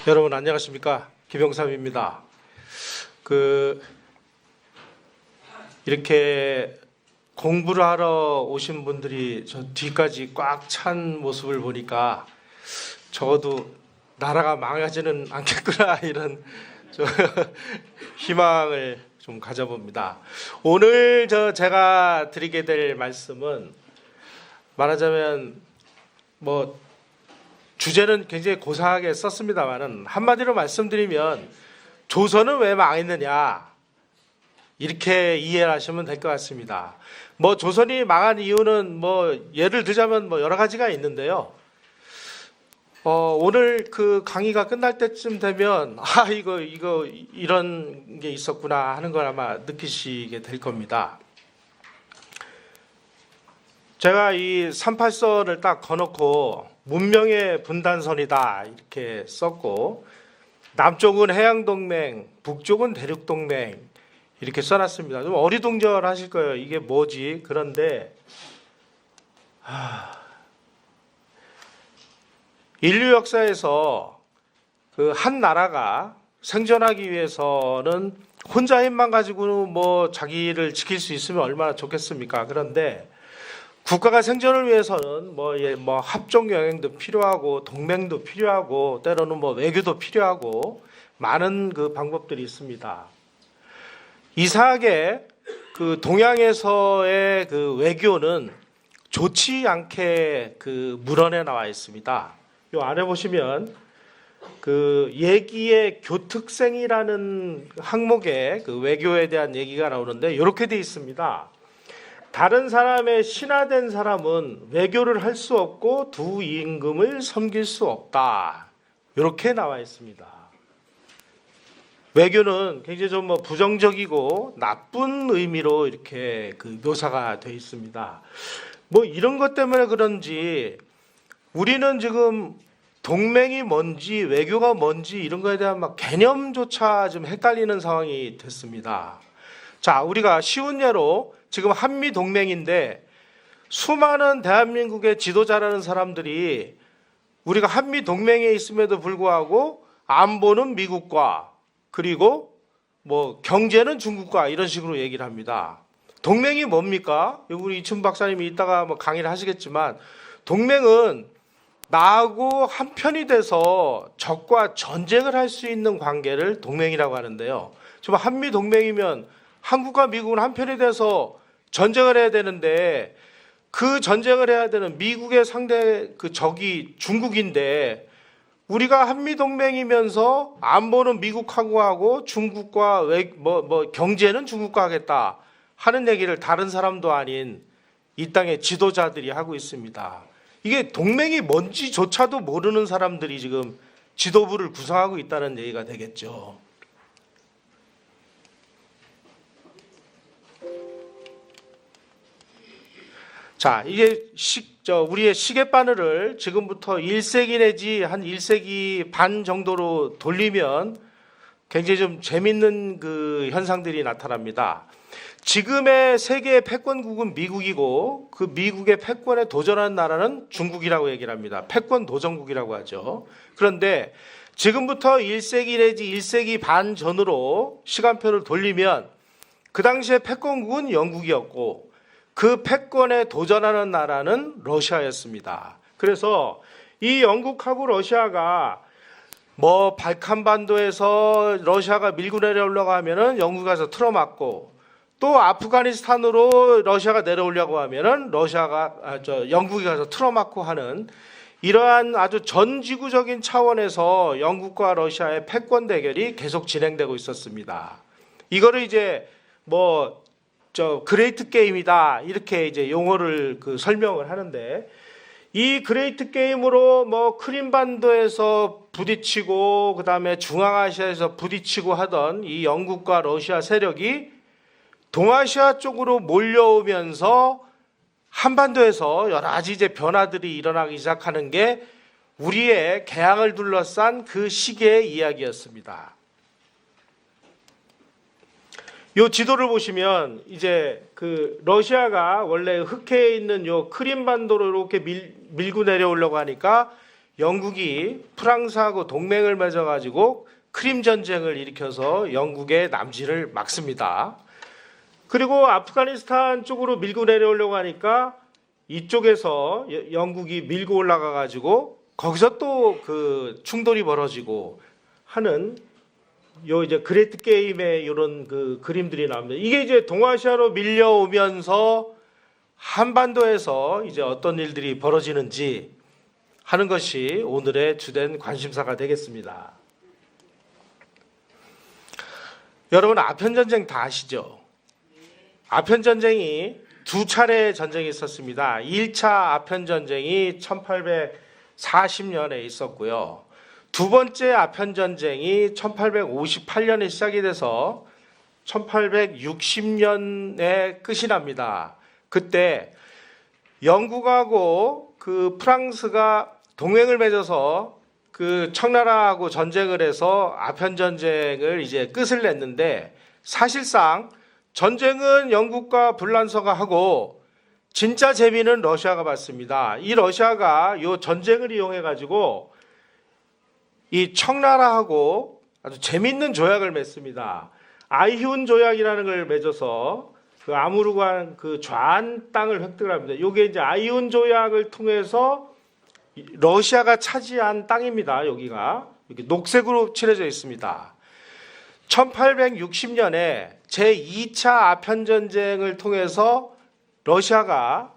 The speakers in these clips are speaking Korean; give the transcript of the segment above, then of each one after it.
여러분 안녕하십니까? 김영삼입니다. 이렇게 공부를 하러 오신 분들이 저 뒤까지 꽉 찬 모습을 보니까 적어도 나라가 망하지는 않겠구나 이런 희망을 좀 가져봅니다. 오늘 제가 드리게 될 말씀은 말하자면 주제는 굉장히 고상하게 썼습니다만은 한마디로 말씀드리면 조선은 왜 망했느냐 이렇게 이해를 하시면 될 것 같습니다. 조선이 망한 이유는 예를 들자면 여러 가지가 있는데요. 오늘 그 강의가 끝날 때쯤 되면 이거 이런 게 있었구나 하는 걸 아마 느끼시게 될 겁니다. 제가 이 38선을 딱 거놓고 문명의 분단선이다 이렇게 썼고 남쪽은 해양동맹, 북쪽은 대륙동맹 이렇게 써놨습니다. 좀 어리둥절하실 거예요. 이게 뭐지? 그런데 인류 역사에서 그 한 나라가 생존하기 위해서는 혼자 힘만 가지고 자기를 지킬 수 있으면 얼마나 좋겠습니까? 그런데 국가가 생존을 위해서는 합종 영행도 필요하고 동맹도 필요하고 때로는 외교도 필요하고 많은 그 방법들이 있습니다. 이상하게 그 동양에서의 그 외교는 좋지 않게 그 문헌에 나와 있습니다. 요 아래 보시면 그 예기의 교특생이라는 항목에 그 외교에 대한 얘기가 나오는데 이렇게 돼 있습니다. 다른 사람의 신하된 사람은 외교를 할 수 없고 두 임금을 섬길 수 없다. 이렇게 나와 있습니다. 외교는 굉장히 좀 부정적이고 나쁜 의미로 이렇게 그 묘사가 되어 있습니다. 이런 것 때문에 그런지 우리는 지금 동맹이 뭔지 외교가 뭔지 이런 거에 대한 개념조차 좀 헷갈리는 상황이 됐습니다. 자, 우리가 쉬운 예로 지금 한미 동맹인데 수많은 대한민국의 지도자라는 사람들이 우리가 한미 동맹에 있음에도 불구하고 안보는 미국과 그리고 경제는 중국과 이런 식으로 얘기를 합니다. 동맹이 뭡니까? 우리 이춘 박사님이 이따가 강의를 하시겠지만 동맹은 나하고 한편이 돼서 적과 전쟁을 할 수 있는 관계를 동맹이라고 하는데요. 지금 한미 동맹이면 한국과 미국은 한편이 돼서 전쟁을 해야 되는데 그 전쟁을 해야 되는 미국의 상대 그 적이 중국인데 우리가 한미동맹이면서 안보는 미국하고 하고 중국과 경제는 중국과 하겠다 하는 얘기를 다른 사람도 아닌 이 땅의 지도자들이 하고 있습니다. 이게 동맹이 뭔지조차도 모르는 사람들이 지금 지도부를 구성하고 있다는 얘기가 되겠죠. 자, 이게 우리의 시계바늘을 지금부터 1세기 내지 한 1세기 반 정도로 돌리면 굉장히 좀 재밌는 그 현상들이 나타납니다. 지금의 세계의 패권국은 미국이고 그 미국의 패권에 도전한 나라는 중국이라고 얘기를 합니다. 패권 도전국이라고 하죠. 그런데 지금부터 1세기 내지 1세기 반 전으로 시간표를 돌리면 그 당시에 패권국은 영국이었고 그 패권에 도전하는 나라는 러시아였습니다. 그래서 이 영국하고 러시아가 발칸반도에서 러시아가 밀고 내려오려고 하면은 영국이 가서 틀어막고 또 아프가니스탄으로 러시아가 내려오려고 하면은 영국이 가서 틀어막고 하는 이러한 아주 전지구적인 차원에서 영국과 러시아의 패권 대결이 계속 진행되고 있었습니다. 이거를 이제 그레이트 게임이다 이렇게 이제 용어를 설명을 하는데 이 그레이트 게임으로 크림반도에서 부딪히고 그다음에 중앙아시아에서 부딪히고 하던 이 영국과 러시아 세력이 동아시아 쪽으로 몰려오면서 한반도에서 여러 가지 이제 변화들이 일어나기 시작하는 게 우리의 개항을 둘러싼 그 시기의 이야기였습니다. 이 지도를 보시면 이제 그 러시아가 원래 흑해에 있는 요 크림반도로 이렇게 밀고 내려오려고 하니까 영국이 프랑스하고 동맹을 맺어가지고 크림 전쟁을 일으켜서 영국의 남지를 막습니다. 그리고 아프가니스탄 쪽으로 밀고 내려오려고 하니까 이쪽에서 영국이 밀고 올라가가지고 거기서 또 그 충돌이 벌어지고 하는 요 이제 그레이트 게임의 이런 그 그림들이 나옵니다. 이게 이제 동아시아로 밀려오면서 한반도에서 이제 어떤 일들이 벌어지는지 하는 것이 오늘의 주된 관심사가 되겠습니다. 여러분 아편전쟁 다 아시죠? 아편전쟁이 두 차례 전쟁이 있었습니다. 1차 아편전쟁이 1840년에 있었고요. 두 번째 아편전쟁이 1858년에 시작이 돼서 1860년에 끝이 납니다. 그때 영국하고 그 프랑스가 동맹을 맺어서 그 청나라하고 전쟁을 해서 아편전쟁을 이제 끝을 냈는데 사실상 전쟁은 영국과 불란서가 하고 진짜 재미는 러시아가 받습니다. 이 러시아가 이 전쟁을 이용해 가지고 이 청나라하고 아주 재밌는 조약을 맺습니다. 아이훈 조약이라는 걸 맺어서 그 아무르간 그 좌안 땅을 획득을 합니다. 이게 이제 아이훈 조약을 통해서 러시아가 차지한 땅입니다. 여기가 이렇게 녹색으로 칠해져 있습니다. 1860년에 제2차 아편전쟁을 통해서 러시아가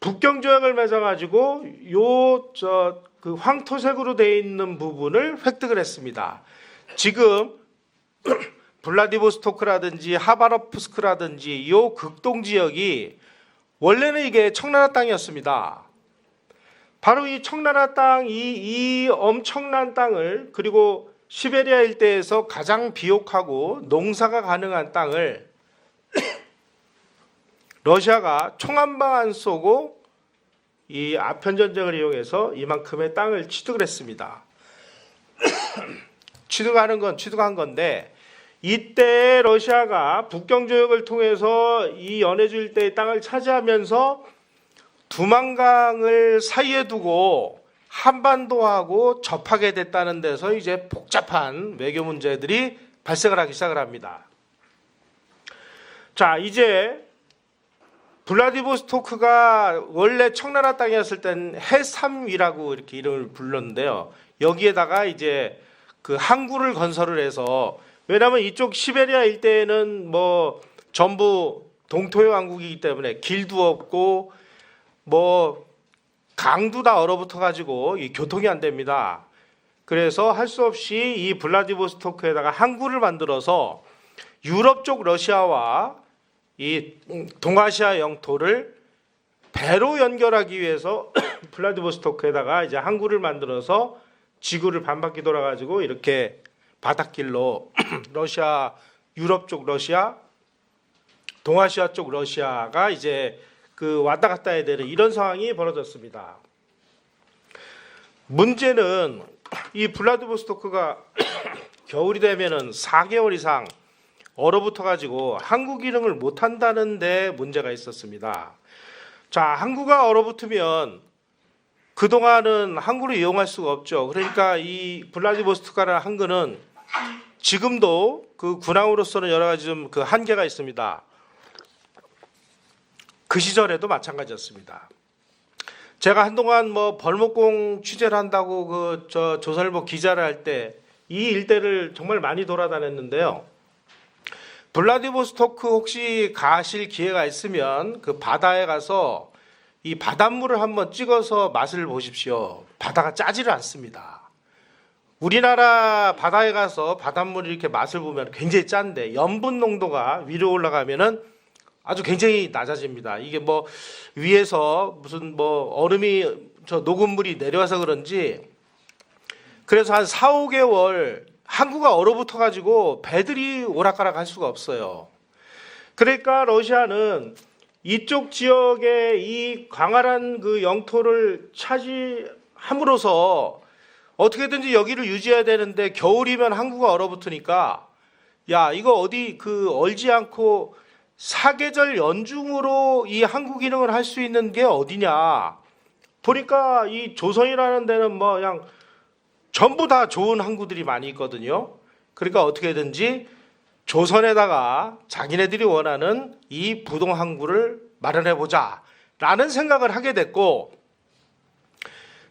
북경조약을 맺어가지고 그 황토색으로 되어 있는 부분을 획득을 했습니다. 지금 블라디보스토크라든지 하바롭스크라든지 이 극동 지역이 원래는 이게 청나라 땅이었습니다. 바로 이 청나라 땅, 이 엄청난 땅을 그리고 시베리아 일대에서 가장 비옥하고 농사가 가능한 땅을 러시아가 총 한 방 안 쏘고 이 아편전쟁을 이용해서 이만큼의 땅을 취득을 했습니다. 취득한 건데 이때 러시아가 북경조약을 통해서 이 연해주 일대의 땅을 차지하면서 두만강을 사이에 두고 한반도하고 접하게 됐다는 데서 이제 복잡한 외교 문제들이 발생을 하기 시작을 합니다. 자, 이제 블라디보스토크가 원래 청나라 땅이었을 땐 해삼위라고 이렇게 이름을 불렀는데요. 여기에다가 이제 그 항구를 건설을 해서 왜냐하면 이쪽 시베리아 일대에는 뭐 전부 동토요 왕국이기 때문에 길도 없고 뭐 강도 다 얼어붙어 가지고 이 교통이 안 됩니다. 그래서 할 수 없이 이 블라디보스토크에다가 항구를 만들어서 유럽 쪽 러시아와 이 동아시아 영토를 배로 연결하기 위해서 블라디보스토크에다가 이제 항구를 만들어서 지구를 반바퀴 돌아가지고 이렇게 바닷길로 러시아, 유럽 쪽 러시아, 동아시아 쪽 러시아가 이제 그 왔다 갔다 해야 되는 이런 상황이 벌어졌습니다. 문제는 이 블라디보스토크가 겨울이 되면은 4개월 이상 얼어붙어 가지고 항구 기능을 못 한다는 데 문제가 있었습니다. 자, 항구가 얼어붙으면 그동안은 항구를 이용할 수가 없죠. 그러니까 이 블라디보스토크라는 항구는 지금도 그 군항으로서는 여러 가지 좀 그 한계가 있습니다. 그 시절에도 마찬가지였습니다. 제가 한동안 뭐 벌목공 취재를 한다고 그 조선일보 기자를 할 때 이 일대를 정말 많이 돌아다녔는데요. 블라디보스토크 혹시 가실 기회가 있으면 그 바다에 가서 이 바닷물을 한번 찍어서 맛을 보십시오. 바다가 짜지를 않습니다. 우리나라 바다에 가서 바닷물을 이렇게 맛을 보면 굉장히 짠데 염분 농도가 위로 올라가면은 아주 굉장히 낮아집니다. 이게 뭐 위에서 무슨 뭐 얼음이 녹음물이 내려와서 그런지 그래서 한 4, 5개월 항구가 얼어붙어 가지고 배들이 오락가락 할 수가 없어요. 그러니까 러시아는 이쪽 지역의 이 광활한 그 영토를 차지함으로써 어떻게든지 여기를 유지해야 되는데 겨울이면 항구가 얼어붙으니까 야, 이거 어디 그 얼지 않고 사계절 연중으로 이 항구 기능을 할 수 있는 게 어디냐. 보니까 이 조선이라는 데는 뭐 그냥 전부 다 좋은 항구들이 많이 있거든요. 그러니까 어떻게든지 조선에다가 자기네들이 원하는 이 부동 항구를 마련해보자 라는 생각을 하게 됐고,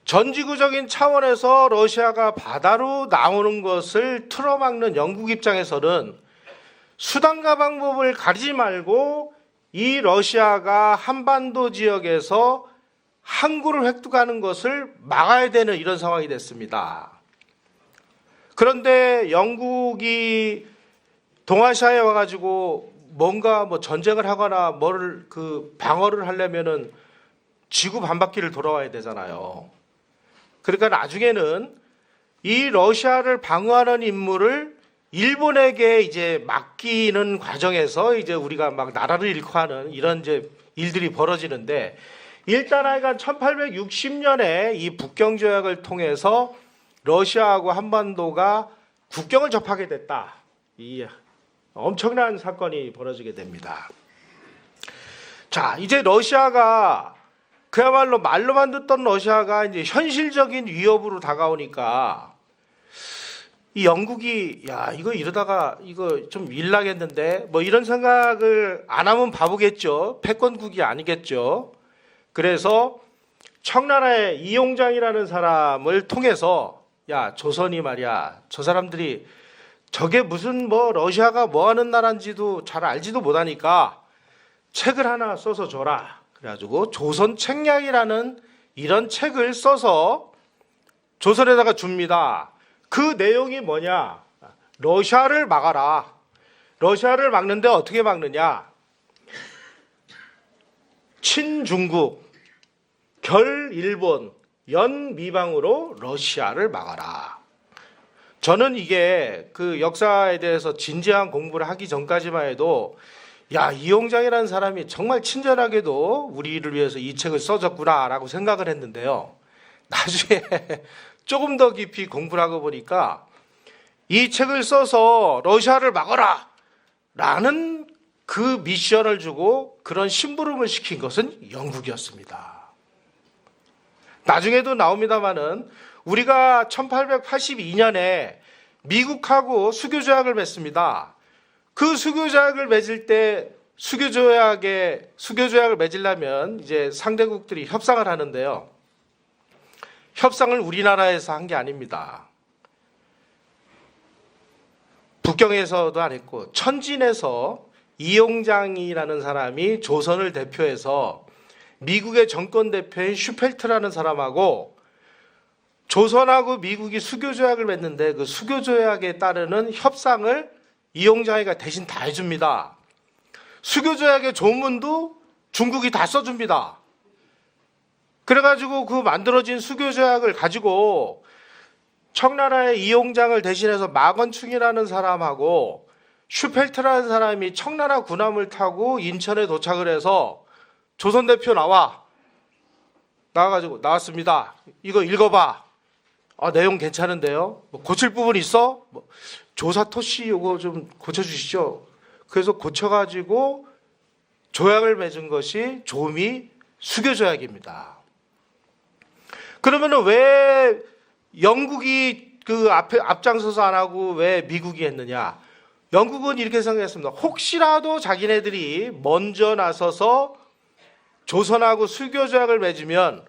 전지구적인 차원에서 러시아가 바다로 나오는 것을 틀어막는 영국 입장에서는 수단과 방법을 가리지 말고 이 러시아가 한반도 지역에서 항구를 획득하는 것을 막아야 되는 이런 상황이 됐습니다. 그런데 영국이 동아시아에 와가지고 뭔가 뭐 전쟁을 하거나 뭐를 그 방어를 하려면은 지구 반바퀴를 돌아와야 되잖아요. 그러니까 나중에는 이 러시아를 방어하는 임무를 일본에게 이제 맡기는 과정에서 이제 우리가 막 나라를 잃고 하는 이런 이제 일들이 벌어지는데, 일단 하여간 1860년에 이 북경 조약을 통해서 러시아하고 한반도가 국경을 접하게 됐다. 이 엄청난 사건이 벌어지게 됩니다. 자, 이제 러시아가 그야말로 말로만 듣던 러시아가 이제 현실적인 위협으로 다가오니까 이 영국이 야 이거 이러다가 이거 좀 일나겠는데 뭐 이런 생각을 안 하면 바보겠죠. 패권국이 아니겠죠. 그래서 청나라의 이용장이라는 사람을 통해서 야 조선이 말이야 저 사람들이 저게 무슨 뭐 러시아가 뭐 하는 나라인지도 잘 알지도 못하니까 책을 하나 써서 줘라. 그래가지고 조선 책략이라는 이런 책을 써서 조선에다가 줍니다. 그 내용이 뭐냐? 러시아를 막아라. 러시아를 막는데 어떻게 막느냐? 친중국, 결일본, 연미방으로 러시아를 막아라. 저는 이게 그 역사에 대해서 진지한 공부를 하기 전까지만 해도 야 이용장이라는 사람이 정말 친절하게도 우리를 위해서 이 책을 써줬구나라고 생각을 했는데요. 나중에 조금 더 깊이 공부를 하고 보니까 이 책을 써서 러시아를 막아라 라는 그 미션을 주고 그런 심부름을 시킨 것은 영국이었습니다. 나중에도 나옵니다마는 우리가 1882년에 미국하고 수교조약을 맺습니다. 그 수교조약을 맺을 때 수교조약을 맺으려면 이제 상대국들이 협상을 하는데요. 협상을 우리나라에서 한 게 아닙니다. 북경에서도 안 했고 천진에서 이용장이라는 사람이 조선을 대표해서 미국의 정권 대표인 슈펠트라는 사람하고 조선하고 미국이 수교조약을 맺는데 그 수교조약에 따르는 협상을 이용장이가 대신 다 해줍니다. 수교조약의 조문도 중국이 다 써줍니다. 그래가지고 그 만들어진 수교조약을 가지고 청나라의 이용장을 대신해서 마건충이라는 사람하고 슈펠트라는 사람이 청나라 군함을 타고 인천에 도착을 해서 조선 대표 나와가지고 나왔습니다. 이거 읽어봐. 내용 괜찮은데요. 뭐 고칠 부분 있어? 뭐 조사토씨 이거 좀 고쳐주시죠. 그래서 고쳐가지고 조약을 맺은 것이 조미 수교조약입니다. 그러면은 왜 영국이 그 앞장서서 안 하고 왜 미국이 했느냐? 영국은 이렇게 생각했습니다. 혹시라도 자기네들이 먼저 나서서 조선하고 수교조약을 맺으면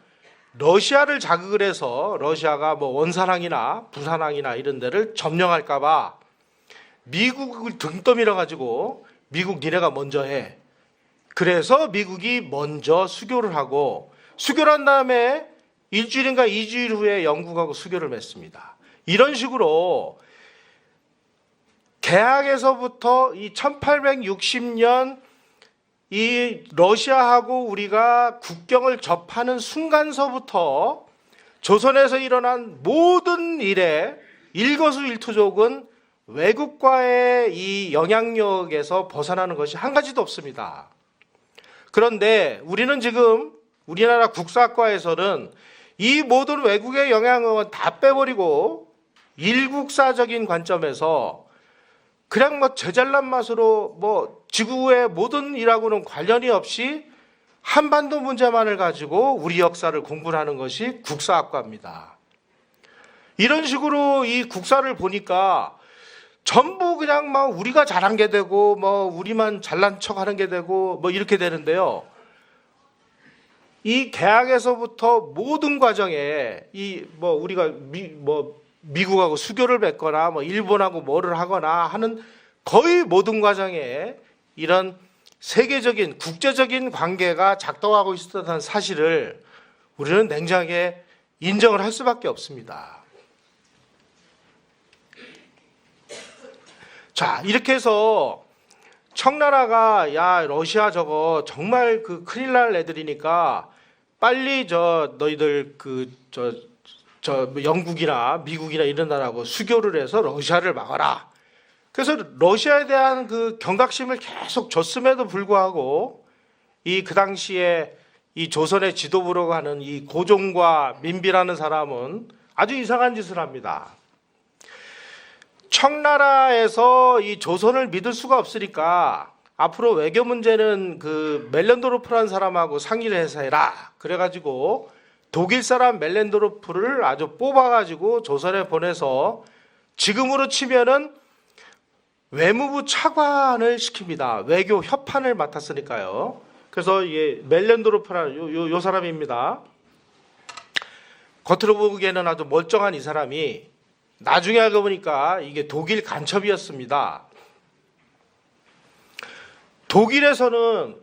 러시아를 자극을 해서 러시아가 뭐 원산항이나 부산항이나 이런 데를 점령할까봐 미국을 등 떠밀어 가지고 미국 니네가 먼저 해. 그래서 미국이 먼저 수교를 하고 수교를 한 다음에 일주일인가 2주일 후에 영국하고 수교를 맺습니다. 이런 식으로 개항에서부터 이 1860년 이 러시아하고 우리가 국경을 접하는 순간서부터 조선에서 일어난 모든 일의 일거수일투족은 외국과의 이 영향력에서 벗어나는 것이 한 가지도 없습니다. 그런데 우리는 지금 우리나라 국사학과에서는 이 모든 외국의 영향력은 다 빼버리고 일국사적인 관점에서 그냥 뭐 제잘난 맛으로 뭐 지구의 모든 일하고는 관련이 없이 한반도 문제만을 가지고 우리 역사를 공부를 하는 것이 국사학과입니다. 이런 식으로 이 국사를 보니까 전부 그냥 막 우리가 잘한 게 되고 뭐 우리만 잘난 척 하는 게 되고 뭐 이렇게 되는데요. 이 개학에서부터 모든 과정에 이 뭐 우리가 미국하고 수교를 맺거나 뭐 일본하고 뭐를 하거나 하는 거의 모든 과정에 이런 세계적인 국제적인 관계가 작동하고 있었다는 사실을 우리는 냉정하게 인정을 할 수밖에 없습니다. 자, 이렇게 해서 청나라가 야 러시아 저거 정말 그 큰일 날 애들이니까 빨리 너희들 영국이나 미국이나 이런 나라하고 수교를 해서 러시아를 막아라. 그래서 러시아에 대한 그 경각심을 계속 줬음에도 불구하고 그 당시에 이 조선의 지도부로 가는 이 고종과 민비라는 사람은 아주 이상한 짓을 합니다. 청나라에서 이 조선을 믿을 수가 없으니까 앞으로 외교 문제는 그 멜렌도르프라는 사람하고 상의를 해서 해라. 그래가지고 독일 사람 멜렌도르프를 아주 뽑아가지고 조선에 보내서 지금으로 치면은 외무부 차관을 시킵니다. 외교 협판을 맡았으니까요. 그래서 멜렌도르프라는 요 사람입니다. 겉으로 보기에는 아주 멀쩡한 이 사람이 나중에 알고 보니까 이게 독일 간첩이었습니다. 독일에서는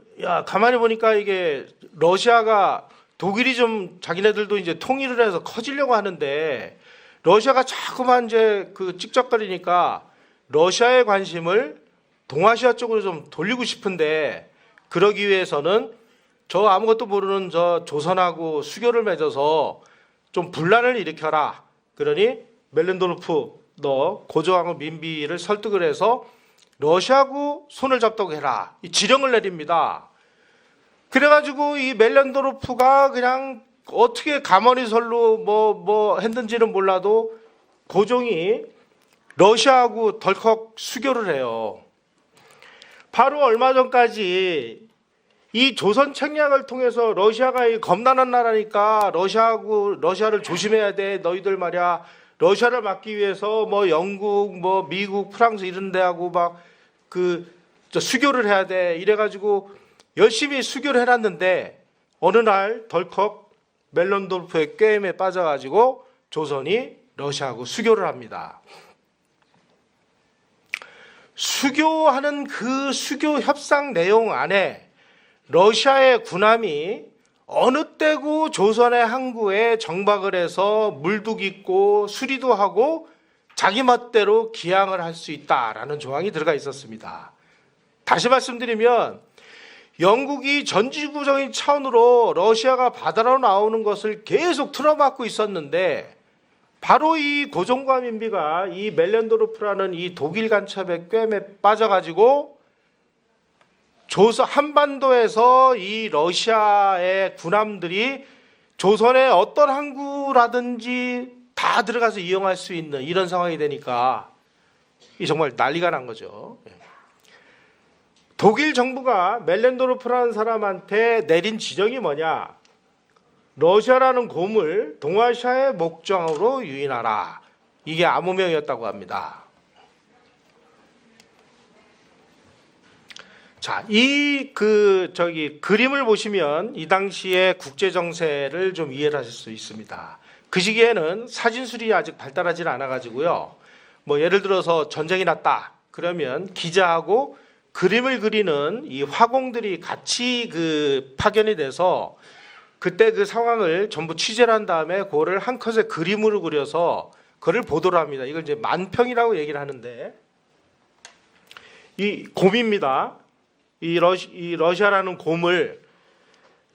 가만히 보니까 이게 러시아가 독일이 좀 자기네들도 이제 통일을 해서 커지려고 하는데 러시아가 자꾸만 이제 그 찍적거리니까 러시아의 관심을 동아시아 쪽으로 좀 돌리고 싶은데 그러기 위해서는 저 아무것도 모르는 저 조선하고 수교를 맺어서 좀 분란을 일으켜라. 그러니 멜렌도르프 너 고종하고 민비를 설득을 해서 러시아하고 손을 잡자고 해라. 이 지령을 내립니다. 그래가지고 이 멜렌도르프가 그냥 어떻게 가머니설로 뭐 했는지는 몰라도 고종이 러시아하고 덜컥 수교를 해요. 바로 얼마 전까지 이 조선 책략을 통해서 러시아가 겁나는 나라니까 러시아를 조심해야 돼. 너희들 말이야. 러시아를 막기 위해서 뭐 영국, 뭐 미국, 프랑스 이런 데하고 막 수교를 해야 돼. 이래가지고 열심히 수교를 해놨는데 어느 날 덜컥 멜렌도르프의 꾀임에 빠져가지고 조선이 러시아하고 수교를 합니다. 수교하는 그 수교 협상 내용 안에 러시아의 군함이 어느 때고 조선의 항구에 정박을 해서 물도 깃고 수리도 하고 자기 멋대로 기항을 할 수 있다라는 조항이 들어가 있었습니다. 다시 말씀드리면 영국이 전지구적인 차원으로 러시아가 바다로 나오는 것을 계속 틀어막고 있었는데 바로 이 고종과 민비가 이 멜렌도르프라는 이 독일 간첩의 꾀임에 빠져가지고 조선 한반도에서 이 러시아의 군함들이 조선의 어떤 항구라든지 다 들어가서 이용할 수 있는 이런 상황이 되니까 이 정말 난리가 난 거죠. 독일 정부가 멜렌도르프라는 사람한테 내린 지령이 뭐냐? 러시아라는 곰을 동아시아의 목장으로 유인하라. 이게 암호명이었다고 합니다. 자, 그림을 보시면 이 당시의 국제 정세를 좀 이해를 하실 수 있습니다. 그 시기에는 사진술이 아직 발달하지 않아 가지고요. 뭐 예를 들어서 전쟁이 났다. 그러면 기자하고 그림을 그리는 이 화공들이 같이 파견이 돼서 그때 그 상황을 전부 취재를 한 다음에 그거를 한 컷의 그림으로 그려서 그걸 보도를 합니다. 이걸 이제 만평이라고 얘기를 하는데 이 곰입니다. 이 러시아라는 곰을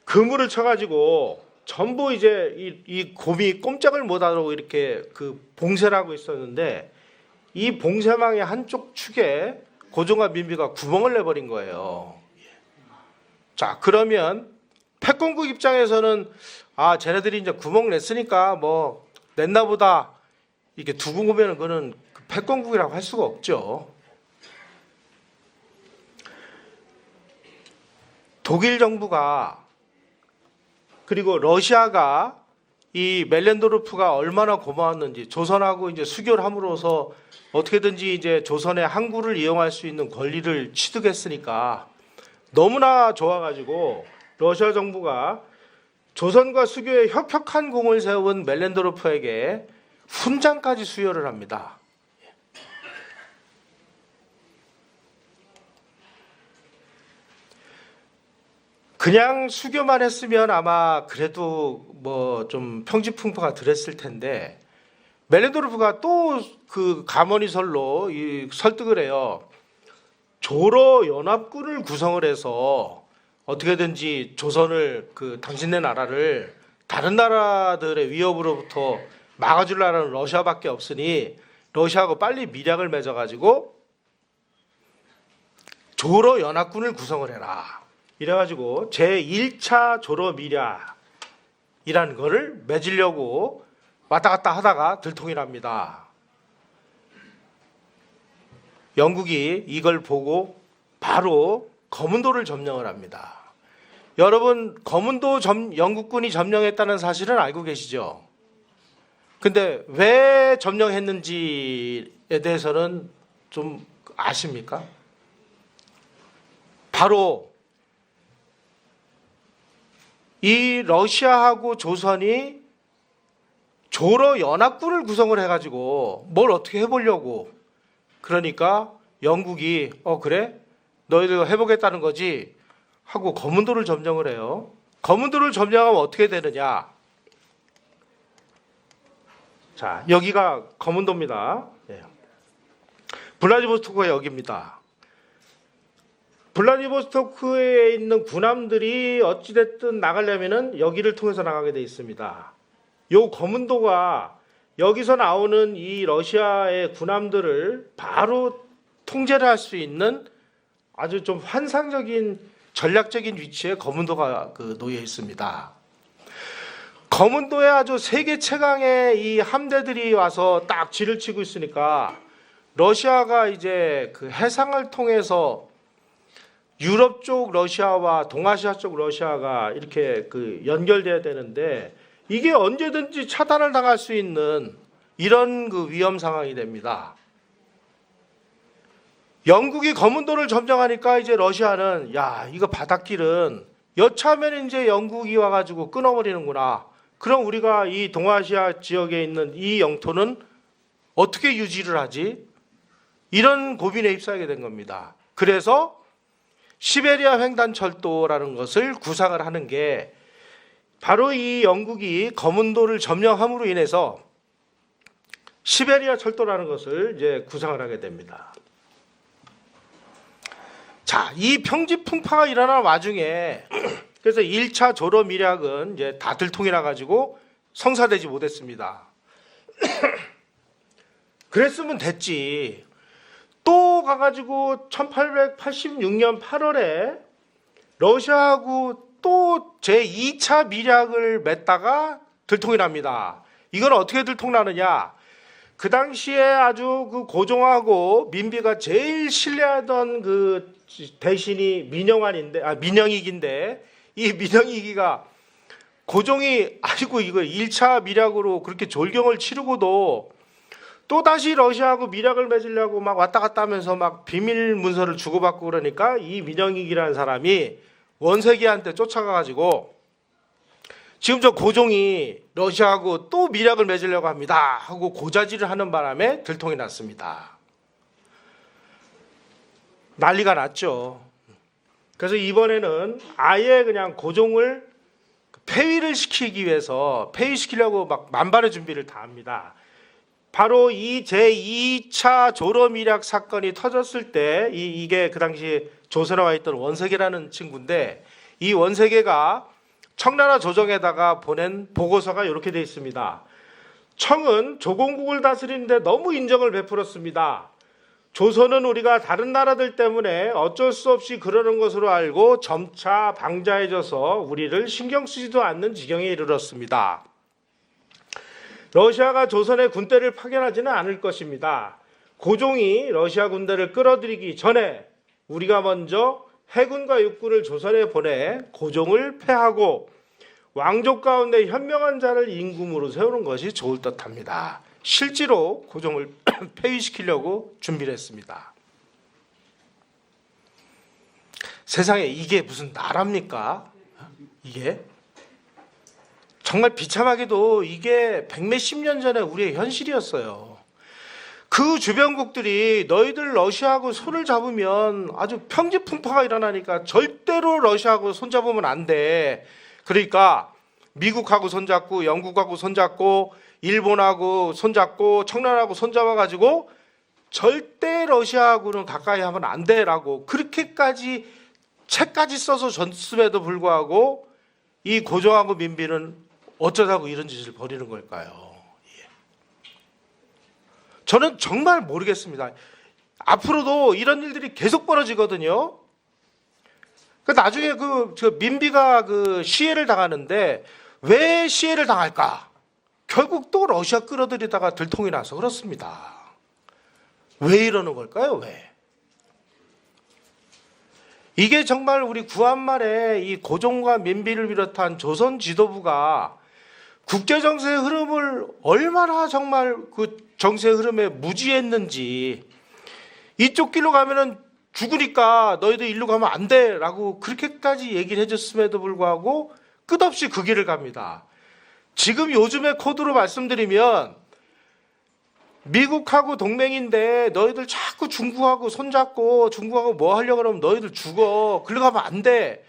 그물을 쳐가지고 전부 이제 이 곰이 꼼짝을 못하고 이렇게 봉쇄를 하고 있었는데 이 봉쇄망의 한쪽 축에 고종과 민비가 구멍을 내버린 거예요. 자, 그러면 패권국 입장에서는 쟤네들이 이제 구멍 냈으니까 뭐 냈나 보다 이렇게 두고 보면 그거는 패권국이라고 할 수가 없죠. 독일 정부가 그리고 러시아가 이 멜렌도르프가 얼마나 고마웠는지, 조선하고 이제 수교를 함으로써 어떻게든지 이제 조선의 항구를 이용할 수 있는 권리를 취득했으니까 너무나 좋아가지고 러시아 정부가 조선과 수교에 혁혁한 공을 세운 멜렌도르프에게 훈장까지 수여를 합니다. 그냥 수교만 했으면 아마 그래도 뭐 좀 평지풍파가 덜했을 텐데, 멜렌도르프가 또 그 가머니설로 설득을 해요. 조로 연합군을 구성을 해서 어떻게든지 조선을, 그 당신네 나라를 다른 나라들의 위협으로부터 막아줄 나라는 러시아밖에 없으니 러시아하고 빨리 밀약을 맺어가지고 조로 연합군을 구성을 해라. 이래가지고 제1차 조로 밀약이라는 거를 맺으려고 왔다 갔다 하다가 들통이 납니다. 영국이 이걸 보고 바로 거문도를 점령을 합니다. 여러분, 거문도 영국군이 점령했다는 사실은 알고 계시죠? 근데 왜 점령했는지에 대해서는 좀 아십니까? 바로 이 러시아하고 조선이 조로 연합군을 구성을 해가지고 뭘 어떻게 해보려고, 그러니까 영국이 그래? 너희들 해보겠다는 거지? 하고 거문도를 점령을 해요. 거문도를 점령하면 어떻게 되느냐? 자, 여기가 거문도입니다. 네. 블라디보스토크가 여기입니다. 블라디보스토크에 있는 군함들이 어찌됐든 나가려면은 여기를 통해서 나가게 돼 있습니다. 요 거문도가 여기서 나오는 이 러시아의 군함들을 바로 통제를 할 수 있는 아주 좀 환상적인 전략적인 위치에 거문도가 놓여 있습니다. 거문도에 아주 세계 최강의 이 함대들이 와서 딱 지를 치고 있으니까 러시아가 이제 그 해상을 통해서 유럽 쪽 러시아와 동아시아 쪽 러시아가 이렇게 연결돼야 되는데 이게 언제든지 차단을 당할 수 있는 이런 위험 상황이 됩니다. 영국이 거문도를 점령하니까 이제 러시아는 이거 바닷길은 여차하면 이제 영국이 와가지고 끊어버리는구나. 그럼 우리가 이 동아시아 지역에 있는 이 영토는 어떻게 유지를 하지? 이런 고민에 휩싸이게 된 겁니다. 그래서 시베리아 횡단철도라는 것을 구상을 하는 게 바로 이 영국이 거문도를 점령함으로 인해서 시베리아 철도라는 것을 이제 구상을 하게 됩니다. 자, 이 평지풍파가 일어난 와중에 그래서 1차 조로 밀약은 이제 다 들통이 나가지고 성사되지 못했습니다. 그랬으면 됐지. 또 가가지고 1886년 8월에 러시아하고 또 제2차 밀약을 맺다가 들통이 납니다. 이건 어떻게 들통나느냐? 그 당시에 아주 고종하고 민비가 제일 신뢰하던 대신이 민영익인데 이 민영익이가 고종이 아이고 이거 1차 밀약으로 그렇게 졸경을 치르고도 또 다시 러시아하고 밀약을 맺으려고 막 왔다 갔다 하면서 막 비밀 문서를 주고받고 그러니까 이 민영익이라는 사람이 원세기한테 쫓아가가지고 지금 저 고종이 러시아하고 또 밀약을 맺으려고 합니다 하고 고자질을 하는 바람에 들통이 났습니다. 난리가 났죠. 그래서 이번에는 아예 그냥 고종을 폐위를 시키기 위해서 폐위시키려고 막 만반의 준비를 다 합니다. 바로 이 제2차 조로 밀약 사건이 터졌을 때 이게 그 당시 조선에 와 있던 원세계라는 친구인데 이 원세계가 청나라 조정에다가 보낸 보고서가 이렇게 되어 있습니다. 청은 조공국을 다스리는데 너무 인정을 베풀었습니다. 조선은 우리가 다른 나라들 때문에 어쩔 수 없이 그러는 것으로 알고 점차 방자해져서 우리를 신경 쓰지도 않는 지경에 이르렀습니다. 러시아가 조선의 군대를 파견하지는 않을 것입니다. 고종이 러시아 군대를 끌어들이기 전에 우리가 먼저 해군과 육군을 조선에 보내 고종을 패하고 왕족 가운데 현명한 자를 임금으로 세우는 것이 좋을 듯합니다. 실제로 고종을 폐위시키려고 준비를 했습니다. 세상에 이게 무슨 나라입니까? 이게 정말 비참하게도 이게 백몇십 년 전에 우리의 현실이었어요. 그 주변국들이 너희들 러시아하고 손을 잡으면 아주 평지풍파가 일어나니까 절대로 러시아하고 손잡으면 안 돼. 그러니까 미국하고 손잡고 영국하고 손잡고 일본하고 손잡고 청나라하고 손잡아가지고 절대 러시아하고는 가까이 하면 안 돼라고 그렇게까지 책까지 써서 줬음에도 불구하고 이 고종하고 민비는 어쩌자고 이런 짓을 벌이는 걸까요? 저는 정말 모르겠습니다. 앞으로도 이런 일들이 계속 벌어지거든요. 나중에 민비가 시해를 당하는데 왜 시해를 당할까? 결국 또 러시아 끌어들이다가 들통이 나서 그렇습니다. 왜 이러는 걸까요? 왜? 이게 정말 우리 구한말에 이 고종과 민비를 비롯한 조선 지도부가 국제 정세의 흐름을 얼마나 정말 그 정세 흐름에 무지했는지, 이쪽 길로 가면은 죽으니까 너희들 일로 가면 안 돼라고 그렇게까지 얘기를 해줬음에도 불구하고 끝없이 그 길을 갑니다. 지금 요즘의 코드로 말씀드리면 미국하고 동맹인데 너희들 자꾸 중국하고 손잡고 중국하고 뭐 하려고 그러면 너희들 죽어. 글로 가면 안 돼.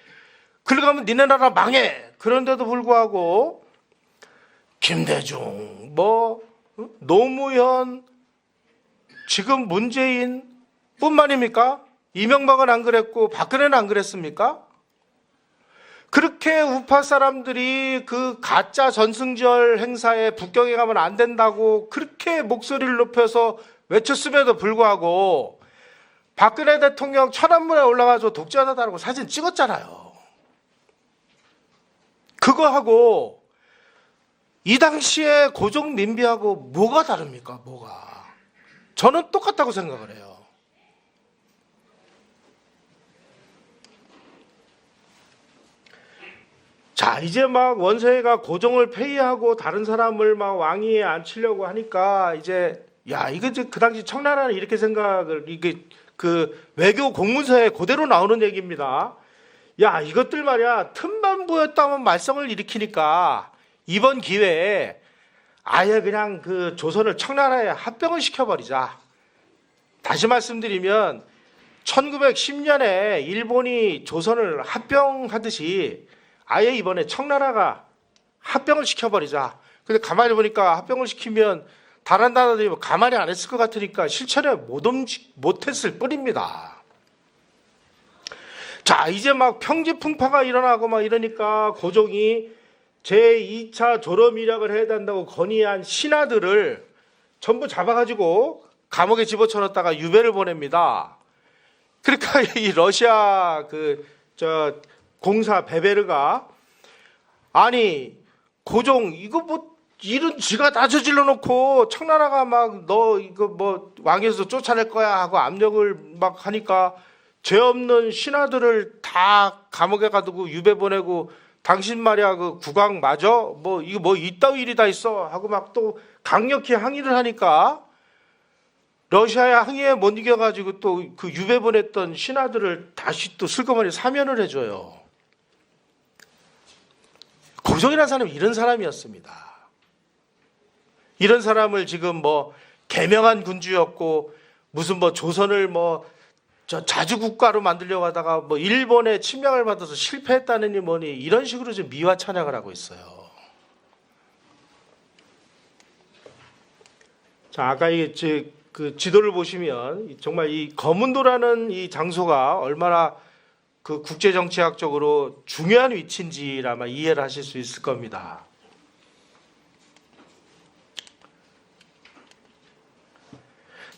글로 가면 니네 나라 망해. 그런데도 불구하고 김대중, 노무현, 지금 문재인 뿐만입니까? 이명박은 안 그랬고 박근혜는 안 그랬습니까? 그렇게 우파 사람들이 그 가짜 전승절 행사에 북경에 가면 안 된다고 그렇게 목소리를 높여서 외쳤음에도 불구하고 박근혜 대통령 천안문에 올라가서 독재하다라고 사진 찍었잖아요. 그거하고 이 당시에 고종 민비하고 뭐가 다릅니까? 뭐가? 저는 똑같다고 생각을 해요. 자, 이제 막 원세가 고종을 폐위하고 다른 사람을 막 왕위에 앉히려고 하니까 이제 이거 그 당시 청나라는 이렇게 생각을, 이게 그 외교 공문서에 그대로 나오는 얘기입니다. 이것들 말이야 틈만 보였다면 말썽을 일으키니까 이번 기회에 아예 그냥 그 조선을 청나라에 합병을 시켜버리자. 다시 말씀드리면 1910년에 일본이 조선을 합병하듯이 아예 이번에 청나라가 합병을 시켜버리자. 근데 가만히 보니까 합병을 시키면 다른 나라들이 가만히 안 했을 것 같으니까 실천에 못했을 뿐입니다. 자, 이제 막 평지풍파가 일어나고 막 이러니까 고종이 제2차 조로밀약을 해야 된다고 건의한 신하들을 전부 잡아가지고 감옥에 집어넣었다가 유배를 보냅니다. 그러니까 이 러시아 공사 베베르가 아니 고종 이거 일은 지가 다 저질러 놓고 청나라가 막 너 이거 왕에서 쫓아낼 거야 하고 압력을 막 하니까 죄 없는 신하들을 다 감옥에 가두고 유배 보내고 당신 말이야 그 국왕 맞아? 이거 이따위 일이 다 있어 하고 막 또 강력히 항의를 하니까 러시아의 항의에 못 이겨가지고 또 그 유배 보냈던 신하들을 다시 또 슬그머니 사면을 해줘요. 고종이라는 사람이 이런 사람이었습니다. 이런 사람을 지금 개명한 군주였고 무슨 조선을 자주국가로 만들려고 하다가 일본의 침략을 받아서 실패했다느니 뭐니 이런 식으로 지금 미화 찬양을 하고 있어요. 자, 아까 그 지도를 보시면 정말 이 거문도라는 이 장소가 얼마나 그 국제정치학적으로 중요한 위치인지를 아마 이해를 하실 수 있을 겁니다.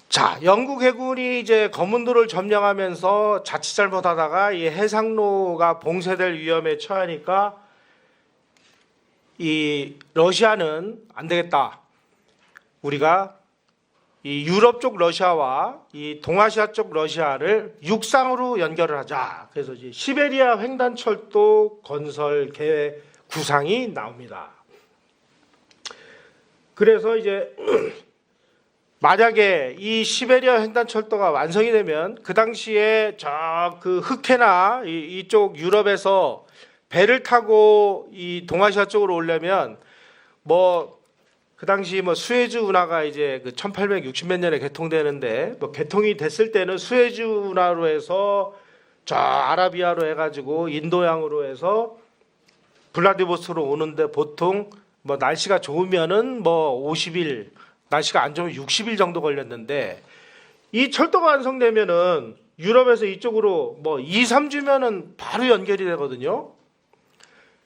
자, 영국 해군이 이제 거문도를 점령하면서 자칫 잘못하다가 이 해상로가 봉쇄될 위험에 처하니까 이 러시아는 안 되겠다. 우리가 이 유럽 쪽 러시아와 이 동아시아 쪽 러시아를 육상으로 연결을 하자. 그래서 이제 시베리아 횡단철도 건설 계획 구상이 나옵니다. 그래서 이제 만약에 이 시베리아 횡단철도가 완성이 되면 그 당시에 저 그 흑해나 이쪽 유럽에서 배를 타고 이 동아시아 쪽으로 오려면 뭐 그 당시 뭐 수에즈 운하가 이제 그 1860몇 년에 개통되는데 뭐 개통이 됐을 때는 수에즈 운하로 해서 저 아라비아로 해가지고 인도양으로 해서 블라디보스토크로 오는데 보통 뭐 날씨가 좋으면은 뭐 50일, 날씨가 안 좋으면 60일 정도 걸렸는데 이 철도가 완성되면은 유럽에서 이쪽으로 뭐 2, 3주면은 바로 연결이 되거든요.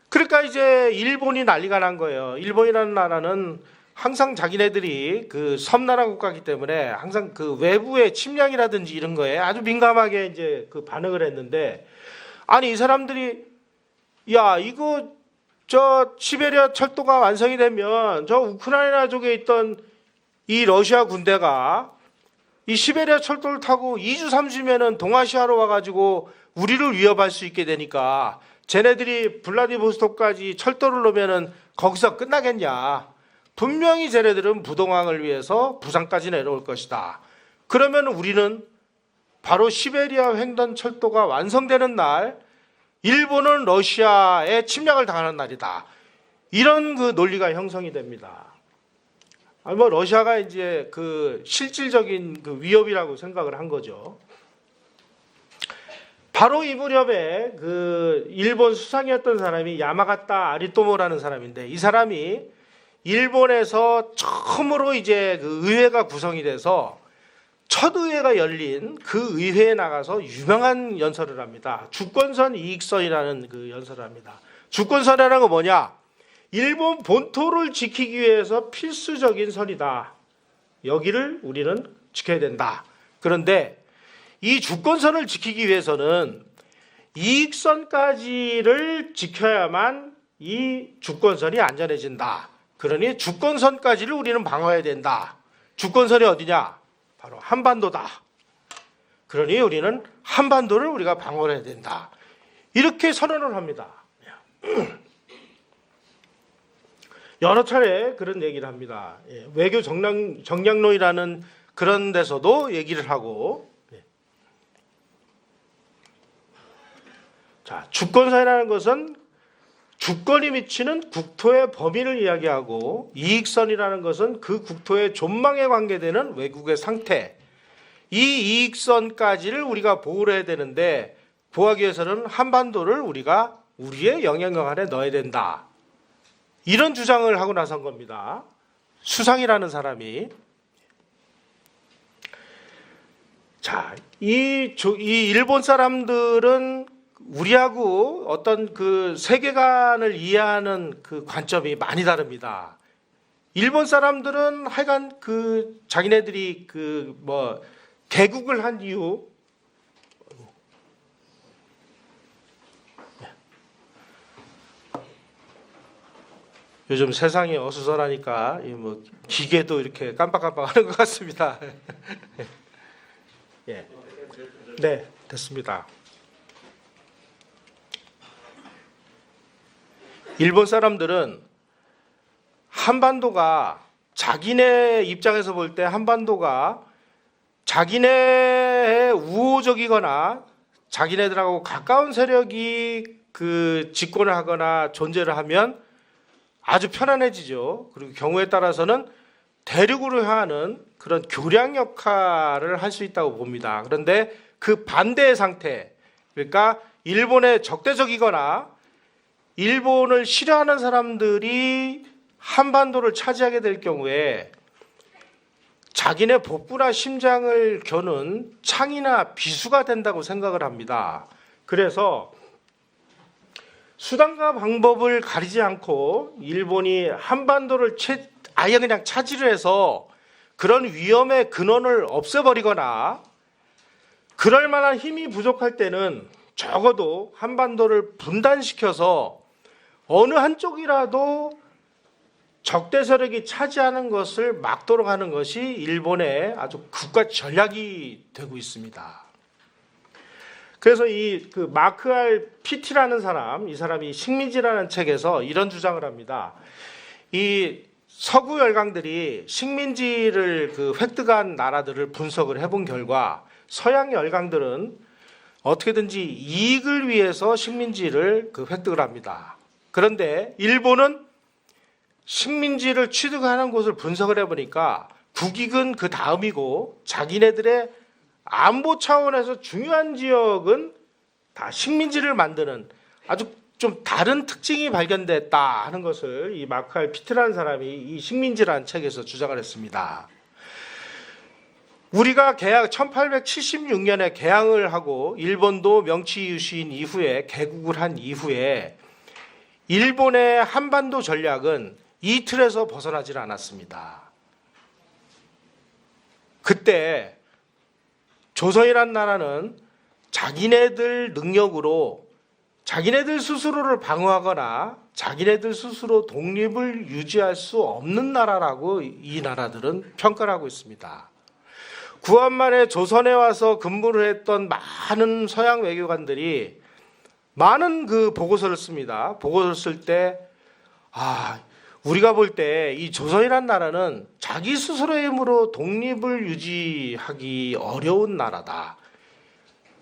그러니까 이제 일본이 난리가 난 거예요. 일본이라는 나라는 항상 자기네들이 그 섬나라 국가이기 때문에 항상 그 외부의 침략이라든지 이런 거에 아주 민감하게 이제 그 반응을 했는데, 아니 이 사람들이 야 이거 저 시베리아 철도가 완성이 되면 저 우크라이나 쪽에 있던 이 러시아 군대가 이 시베리아 철도를 타고 2주 3주면은 동아시아로 와가지고 우리를 위협할 수 있게 되니까 쟤네들이 블라디보스토크까지 철도를 놓으면은 거기서 끝나겠냐. 분명히 쟤네들은 부동항을 위해서 부산까지 내려올 것이다. 그러면 우리는 바로 시베리아 횡단 철도가 완성되는 날 일본은 러시아에 침략을 당하는 날이다. 이런 그 논리가 형성이 됩니다. 뭐 러시아가 이제 그 실질적인 그 위협이라고 생각을 한 거죠. 바로 이 무렵에 그 일본 수상이었던 사람이 야마가타 아리토모라는 사람인데, 이 사람이 일본에서 처음으로 이제 그 의회가 구성이 돼서 첫 의회가 열린 그 의회에 나가서 유명한 연설을 합니다. 주권선 이익선이라는 그 연설을 합니다. 주권선이라는 건 뭐냐? 일본 본토를 지키기 위해서 필수적인 선이다. 여기를 우리는 지켜야 된다. 그런데 이 주권선을 지키기 위해서는 이익선까지를 지켜야만 이 주권선이 안전해진다. 그러니 주권선까지를 우리는 방어해야 된다. 주권선이 어디냐? 바로 한반도다. 그러니 우리는 한반도를 우리가 방어해야 된다. 이렇게 선언을 합니다. 여러 차례 그런 얘기를 합니다. 외교 정량론이라는 그런 데서도 얘기를 하고, 자, 주권선이라는 것은 주권이 미치는 국토의 범위를 이야기하고, 이익선이라는 것은 그 국토의 존망에 관계되는 외국의 상태, 이 이익선까지를 우리가 보호를 해야 되는데, 보호하기 위해서는 한반도를 우리가 우리의 영향력 안에 넣어야 된다. 이런 주장을 하고 나선 겁니다. 수상이라는 사람이. 자, 이 일본 사람들은 우리하고 어떤 그 세계관을 이해하는 그 관점이 많이 다릅니다. 일본 사람들은 하여간 그 자기네들이 그 뭐 개국을 한 이후 요즘 세상이 어수선하니까 뭐 기계도 이렇게 깜빡깜빡하는 것 같습니다. 예, 네, 됐습니다. 일본 사람들은 한반도가 자기네 입장에서 볼 때 한반도가 자기네의 우호적이거나 자기네들하고 가까운 세력이 그 집권을 하거나 존재를 하면 아주 편안해지죠. 그리고 경우에 따라서는 대륙으로 향하는 그런 교량 역할을 할 수 있다고 봅니다. 그런데 그 반대의 상태, 그러니까 일본에 적대적이거나 일본을 싫어하는 사람들이 한반도를 차지하게 될 경우에 자기네 복부나 심장을 겨눈 창이나 비수가 된다고 생각을 합니다. 그래서 수단과 방법을 가리지 않고 일본이 한반도를 아예 그냥 차지를 해서 그런 위험의 근원을 없애버리거나, 그럴 만한 힘이 부족할 때는 적어도 한반도를 분단시켜서 어느 한쪽이라도 적대 세력이 차지하는 것을 막도록 하는 것이 일본의 아주 국가 전략이 되고 있습니다. 그래서 이 그 마크 알 피티라는 사람, 이 사람이 식민지라는 책에서 이런 주장을 합니다. 이 서구 열강들이 식민지를 그 획득한 나라들을 분석을 해본 결과 서양 열강들은 어떻게든지 이익을 위해서 식민지를 그 획득을 합니다. 그런데 일본은 식민지를 취득하는 곳을 분석을 해보니까 국익은 그 다음이고 자기네들의 안보 차원에서 중요한 지역은 다 식민지를 만드는 아주 좀 다른 특징이 발견됐다 하는 것을 이 마크 알 피트라는 사람이 이 식민지라는 책에서 주장을 했습니다. 우리가 개항 1876년에 개항을 하고 일본도 명치 유신 이후에 개국을 한 이후에 일본의 한반도 전략은 이 틀에서 벗어나질 않았습니다. 그때 조선이란 나라는 자기네들 능력으로 자기네들 스스로를 방어하거나 자기네들 스스로 독립을 유지할 수 없는 나라라고 이 나라들은 평가를 하고 있습니다. 구한 말에 조선에 와서 근무를 했던 많은 서양 외교관들이 많은 그 보고서를 씁니다. 보고서를 쓸 때 우리가 볼 때 이 조선이란 나라는 자기 스스로의 힘으로 독립을 유지하기 어려운 나라다.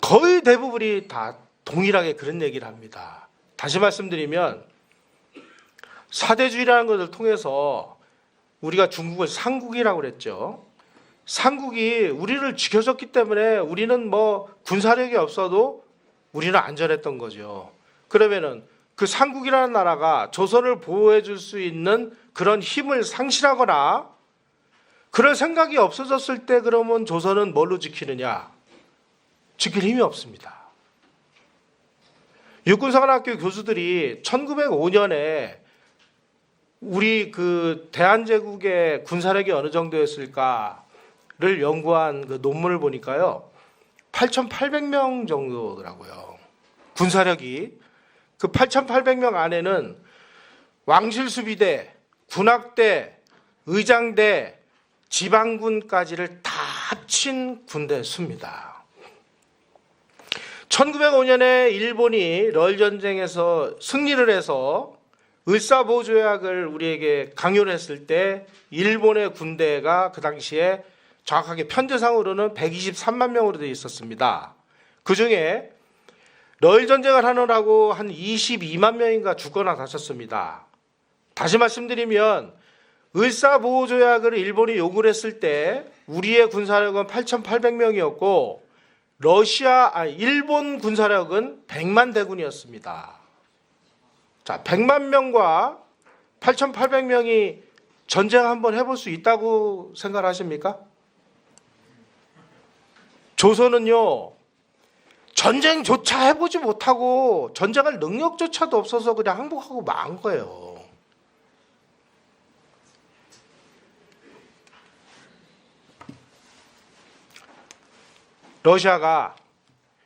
거의 대부분이 다 동일하게 그런 얘기를 합니다. 다시 말씀드리면 사대주의라는 것을 통해서 우리가 중국을 상국이라고 그랬죠. 상국이 우리를 지켜줬기 때문에 우리는 뭐 군사력이 없어도 우리는 안전했던 거죠. 그러면은 그 상국이라는 나라가 조선을 보호해 줄 수 있는 그런 힘을 상실하거나 그럴 생각이 없어졌을 때 그러면 조선은 뭘로 지키느냐? 지킬 힘이 없습니다. 육군사관학교 교수들이 1905년에 우리 그 대한제국의 군사력이 어느 정도였을까를 연구한 그 논문을 보니까요. 8,800명 정도더라고요. 군사력이. 그 8,800명 안에는 왕실수비대, 군악대, 의장대, 지방군까지를 다 합친 군대 수입니다. 1905년에 일본이 러일전쟁에서 승리를 해서 을사보조약을 우리에게 강요를 했을 때 일본의 군대가 그 당시에 정확하게 편제상으로는 123만 명으로 되어 있었습니다. 그중에 러일전쟁을 하느라고 한 22만 명인가 죽거나 다쳤습니다. 다시 말씀드리면 을사보호조약을 일본이 요구를 했을 때 우리의 군사력은 8,800명이었고 일본 군사력은 100만 대군이었습니다. 자, 100만 명과 8,800명이 전쟁 한번 해볼 수 있다고 생각하십니까? 조선은요, 전쟁조차 해보지 못하고 전쟁할 능력조차도 없어서 그냥 항복하고 망한 거예요. 러시아가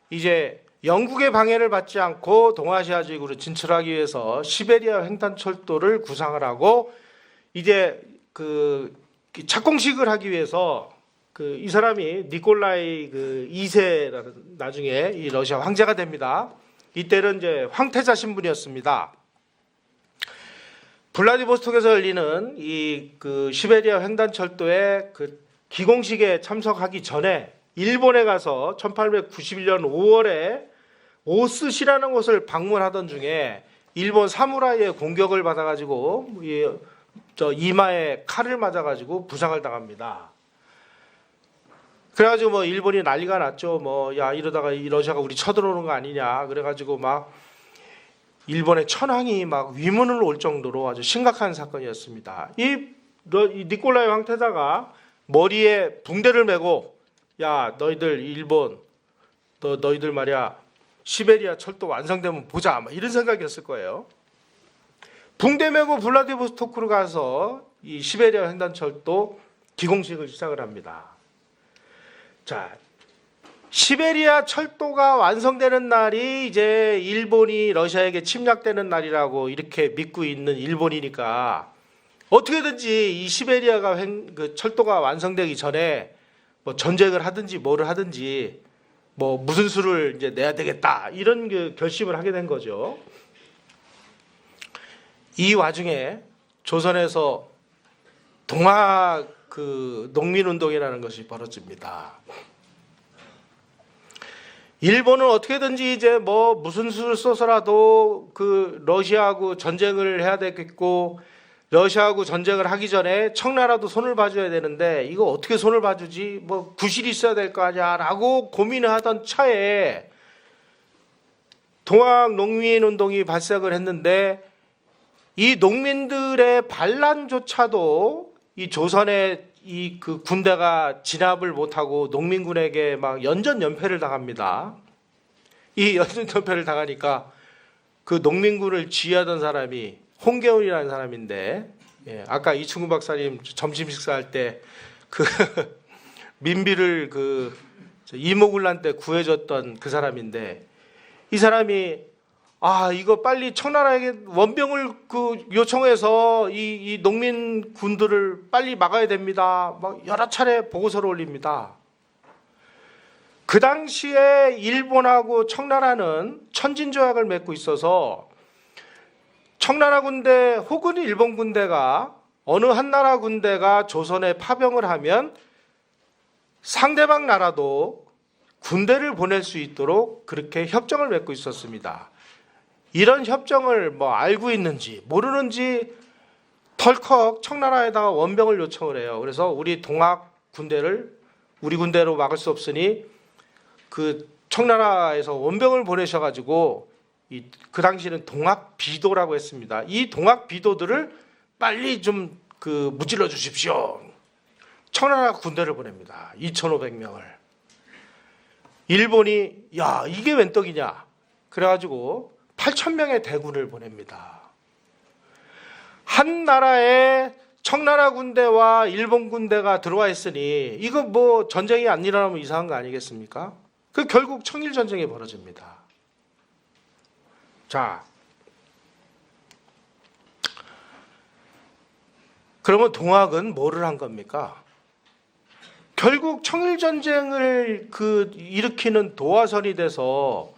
이제 영국의 방해를 받지 않고 동아시아 지역으로 진출하기 위해서 시베리아 횡단철도를 구상을 하고 이제 그 착공식을 하기 위해서 이 사람이 니콜라이 2세라는 나중에 이 러시아 황제가 됩니다. 이때는 이제 황태자 신분이었습니다. 블라디보스톡에서 열리는 이 시베리아 횡단철도의 그 기공식에 참석하기 전에 일본에 가서 1891년 5월에 오스시라는 곳을 방문하던 중에 일본 사무라이의 공격을 받아가지고 이마에 칼을 맞아가지고 부상을 당합니다. 그래가지고 뭐 일본이 난리가 났죠. 야 이러다가 이 러시아가 우리 쳐들어오는 거 아니냐. 그래가지고 막 일본의 천황이 막 위문을 올 정도로 아주 심각한 사건이었습니다. 이 니콜라이 황태자가 머리에 붕대를 메고 야 너희들 일본 너희들 말이야 시베리아 철도 완성되면 보자 막 이런 생각이었을 거예요. 붕대 메고 블라디보스토크로 가서 이 시베리아 횡단철도 기공식을 시작을 합니다. 자, 시베리아 철도가 완성되는 날이 이제 일본이 러시아에게 침략되는 날이라고 이렇게 믿고 있는 일본이니까 어떻게든지 이 시베리아가 철도가 완성되기 전에 뭐 전쟁을 하든지 뭐를 하든지 뭐 무슨 수를 이제 내야 되겠다 이런 그 결심을 하게 된 거죠. 이 와중에 조선에서 동학 그 농민운동이라는 것이 벌어집니다. 일본은 어떻게든지 이제 뭐 무슨 수를 써서라도 그 러시아하고 전쟁을 해야 되겠고, 러시아하고 전쟁을 하기 전에 청나라도 손을 봐줘야 되는데 이거 어떻게 손을 봐주지? 뭐 구실이 있어야 될 거 아니야라고 고민을 하던 차에 동학 농민운동이 발생을 했는데, 이 농민들의 반란조차도 이 조선의 이 그 군대가 진압을 못하고 농민군에게 막 연전연패를 당합니다. 이 연전연패를 당하니까 그 농민군을 지휘하던 사람이 홍계훈이라는 사람인데, 예, 아까 이충구 박사님 점심 식사할 때 그 민비를 그 이모군란 때 구해줬던 그 사람인데, 이 사람이 이거 빨리 청나라에게 원병을 그 요청해서 이 농민군들을 빨리 막아야 됩니다. 막 여러 차례 보고서를 올립니다. 그 당시에 일본하고 청나라는 천진조약을 맺고 있어서 청나라 군대 혹은 일본 군대가 어느 한 나라 군대가 조선에 파병을 하면 상대방 나라도 군대를 보낼 수 있도록 그렇게 협정을 맺고 있었습니다. 이런 협정을 뭐 알고 있는지 모르는지 덜컥 청나라에다가 원병을 요청을 해요. 그래서 우리 동학 군대를 우리 군대로 막을 수 없으니 그 청나라에서 원병을 보내셔가지고 그 당시에는 동학 비도라고 했습니다. 이 동학 비도들을 빨리 좀 그 무찔러 주십시오. 청나라 군대를 보냅니다. 2,500명을. 일본이 야 이게 웬 떡이냐 그래가지고 8,000명의 대군을 보냅니다. 한 나라에 청나라 군대와 일본 군대가 들어와 있으니 이거 뭐 전쟁이 안 일어나면 이상한 거 아니겠습니까? 그 결국 청일 전쟁이 벌어집니다. 자, 그러면 동학은 뭐를 한 겁니까? 결국 청일 전쟁을 그 일으키는 도화선이 돼서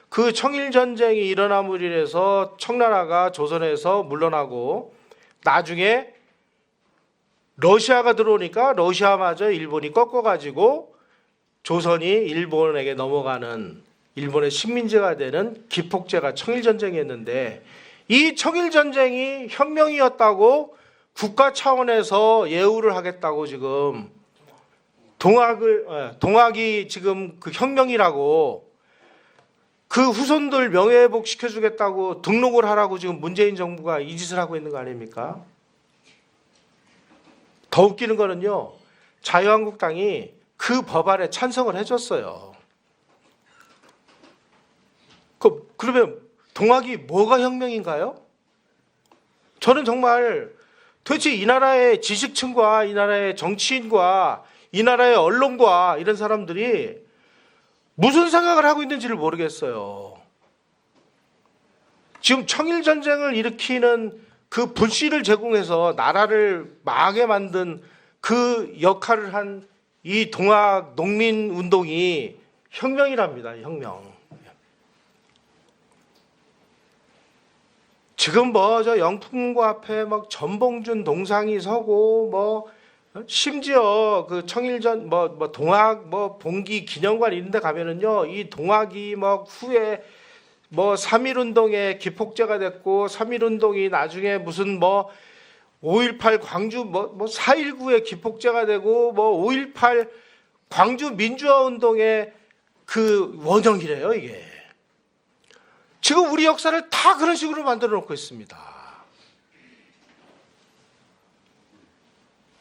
그 청일 전쟁이 일어남으로 인해서 청나라가 조선에서 물러나고, 나중에 러시아가 들어오니까 러시아마저 일본이 꺾어가지고 조선이 일본에게 넘어가는, 일본의 식민지가 되는 기폭제가 청일 전쟁이었는데, 이 청일 전쟁이 혁명이었다고 국가 차원에서 예우를 하겠다고 지금 동학이 지금 그 혁명이라고 그 후손들 명예회복 시켜주겠다고 등록을 하라고 지금 문재인 정부가 이 짓을 하고 있는 거 아닙니까? 더 웃기는 거는요, 자유한국당이 그 법안에 찬성을 해줬어요. 그러면 동학이 뭐가 혁명인가요? 저는 정말 도대체 이 나라의 지식층과 이 나라의 정치인과 이 나라의 언론과 이런 사람들이 무슨 생각을 하고 있는지를 모르겠어요. 지금 청일전쟁을 일으키는 그 불씨를 제공해서 나라를 망하게 만든 그 역할을 한 이 동학 농민운동이 혁명이랍니다. 혁명. 지금 뭐 저 영풍고 앞에 막 전봉준 동상이 서고 뭐 심지어 그 청일전 뭐 동학 뭐 봉기 기념관 이런 데 가면은요, 이 동학이 뭐 후에 뭐 3.1운동의 기폭제가 됐고 3.1운동이 나중에 무슨 뭐 5.18 광주 뭐 4.19의 기폭제가 되고 뭐 5.18 광주 민주화 운동의 그 원형이래요. 이게 지금 우리 역사를 다 그런 식으로 만들어 놓고 있습니다.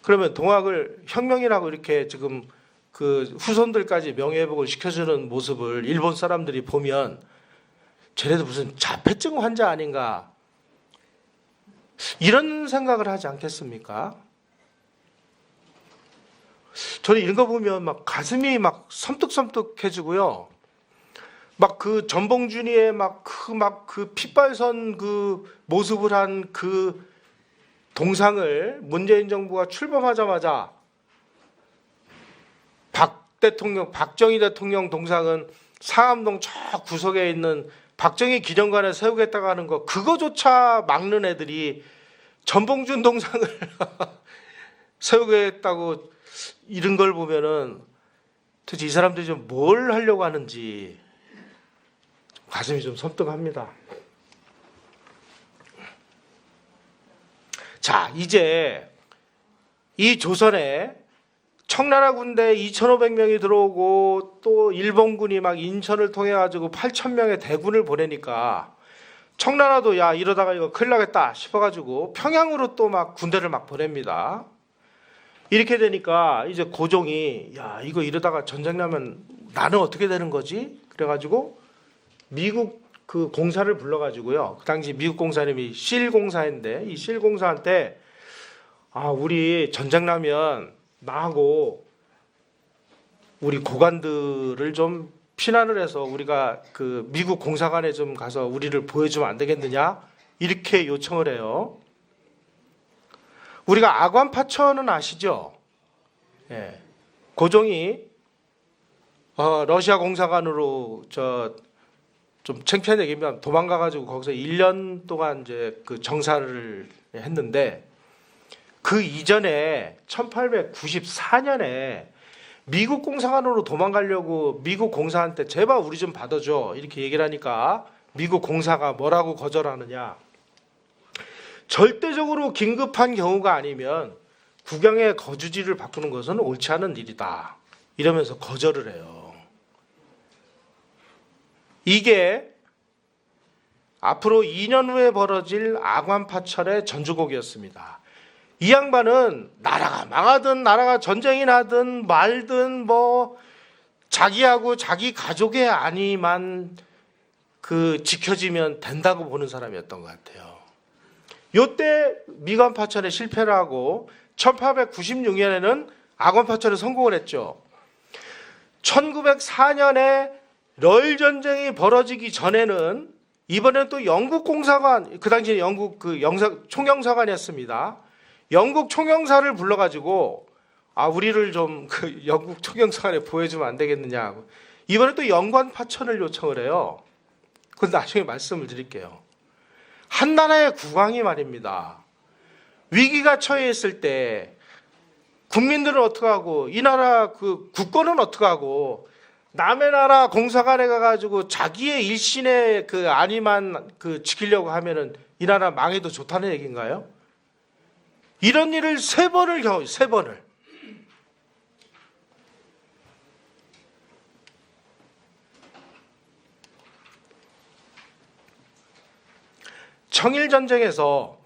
그러면 동학을 혁명이라고 이렇게 지금 그 후손들까지 명예회복을 시켜주는 모습을 일본 사람들이 보면 쟤네도 무슨 자폐증 환자 아닌가 이런 생각을 하지 않겠습니까? 저는 이런 거 보면 막 가슴이 막 섬뜩섬뜩해지고요. 막 그 전봉준이의 막 그 핏발선 그 모습을 한 그 동상을 문재인 정부가 출범하자마자 대통령, 박정희 대통령 동상은 상암동 저 구석에 있는 박정희 기념관에 세우겠다고 하는 거, 그거조차 막는 애들이 전봉준 동상을 세우겠다고 이런 걸 보면은 도대체 이 사람들이 좀 뭘 하려고 하는지 가슴이 좀 섬뜩합니다. 자, 이제 이 조선에 청나라 군대 2,500명이 들어오고 또 일본군이 막 인천을 통해 가지고 8,000명의 대군을 보내니까 청나라도 야 이러다가 이거 큰일 나겠다 싶어가지고 평양으로 또 막 군대를 막 보냅니다. 이렇게 되니까 이제 고종이 야 이거 이러다가 전쟁 나면 나는 어떻게 되는 거지? 그래가지고 미국 그 공사를 불러가지고요. 그 당시 미국 공사님이 실 공사인데 이 실 공사한테 우리 전쟁 나면 나하고 우리 고관들을 좀 피난을 해서 우리가 그 미국 공사관에 좀 가서 우리를 보여주면 안 되겠느냐 이렇게 요청을 해요. 우리가 아관파천은 아시죠? 예. 고종이 러시아 공사관으로 좀 창피한 얘기면 도망가가지고 거기서 1년 동안 이제 그 정사를 했는데 그 이전에 1894년에 미국 공사관으로 도망가려고 미국 공사한테 제발 우리 좀 받아줘 이렇게 얘기를 하니까 미국 공사가 뭐라고 거절하느냐. 절대적으로 긴급한 경우가 아니면 국영의 거주지를 바꾸는 것은 옳지 않은 일이다. 이러면서 거절을 해요. 이게 앞으로 2년 후에 벌어질 아관파철의 전주곡이었습니다. 이 양반은 나라가 망하든 나라가 전쟁이 나든 말든 뭐 자기하고 자기 가족의 안위만 그 지켜지면 된다고 보는 사람이었던 것 같아요. 요때 미관파천에 실패를 하고 1896년에는 아관파천에 성공을 했죠. 1904년에 러일 전쟁이 벌어지기 전에는 이번에는 또 영국 공사관, 그 당시에 영국 그 총영사관이었습니다. 영국 총영사를 불러가지고 우리를 좀 그 영국 총영사관에 보여주면 안 되겠느냐. 이번에 또 영관파천을 요청을 해요. 그건 나중에 말씀을 드릴게요. 한 나라의 국왕이 말입니다. 위기가 처해 있을 때 국민들은 어떻게 하고 이 나라 그 국권은 어떻게 하고 남의 나라 공사관에 가가지고 자기의 일신의 그 안위만 그 지키려고 하면은 이 나라 망해도 좋다는 얘기인가요? 이런 일을 3번을 겪어요. 3번을. 청일전쟁에서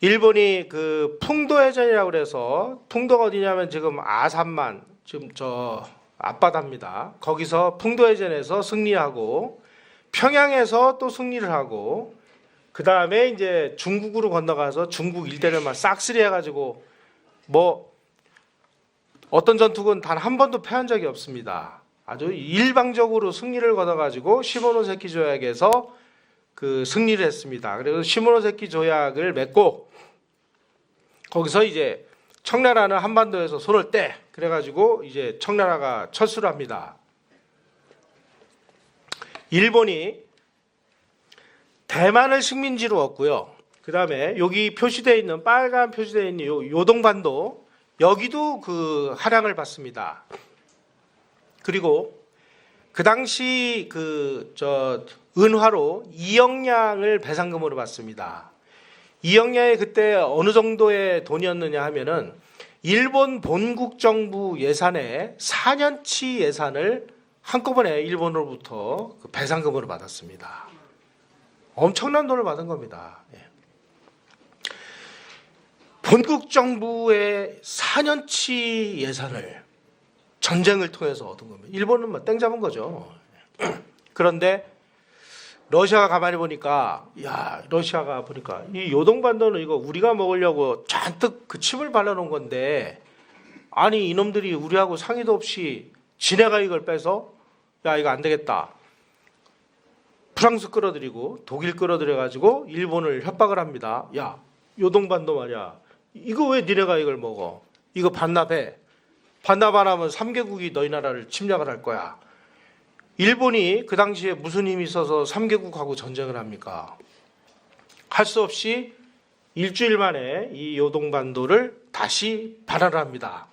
일본이 그 풍도해전이라고 그래서 풍도가 어디냐면 지금 아산만 지금 저 앞바다입니다. 거기서 풍도해전에서 승리하고 평양에서 또 승리를 하고 그 다음에 이제 중국으로 건너가서 중국 일대를 막 싹쓸이 해가지고 뭐 어떤 전투군 단 한 번도 패한 적이 없습니다. 아주 일방적으로 승리를 거둬가지고 시모노세키 조약에서 그 승리를 했습니다. 그래서 시모노세키 조약을 맺고 거기서 이제 청나라는 한반도에서 손을 떼 그래가지고 이제 청나라가 철수를 합니다. 일본이 대만을 식민지로 얻고요. 그 다음에 여기 표시되어 있는 빨간 표시되어 있는 요동반도 여기도 그 할양을 받습니다. 그리고 그 당시 은화로 2억냥을 배상금으로 받습니다. 2억냥이 그때 어느 정도의 돈이었느냐 하면은 일본 본국 정부 예산의 4년치 예산을 한꺼번에 일본으로부터 그 배상금으로 받았습니다. 엄청난 돈을 받은 겁니다. 본국 정부의 4년치 예산을 전쟁을 통해서 얻은 겁니다. 일본은 뭐 땡 잡은 거죠. 그런데 러시아가 가만히 보니까 러시아가 보니까 이 요동반도는 이거 우리가 먹으려고 잔뜩 그 침을 발라놓은 건데 아니 이놈들이 우리하고 상의도 없이 지네가 이걸 빼서 이거 안 되겠다. 프랑스 끌어들이고 독일 끌어들여가지고 일본을 협박을 합니다. 요동반도 말이야. 이거 왜 니네가 이걸 먹어? 이거 반납해. 반납 안 하면 3개국이 너희 나라를 침략을 할 거야. 일본이 그 당시에 무슨 힘이 있어서 3개국하고 전쟁을 합니까? 할 수 없이 일주일 만에 이 요동반도를 다시 반환합니다.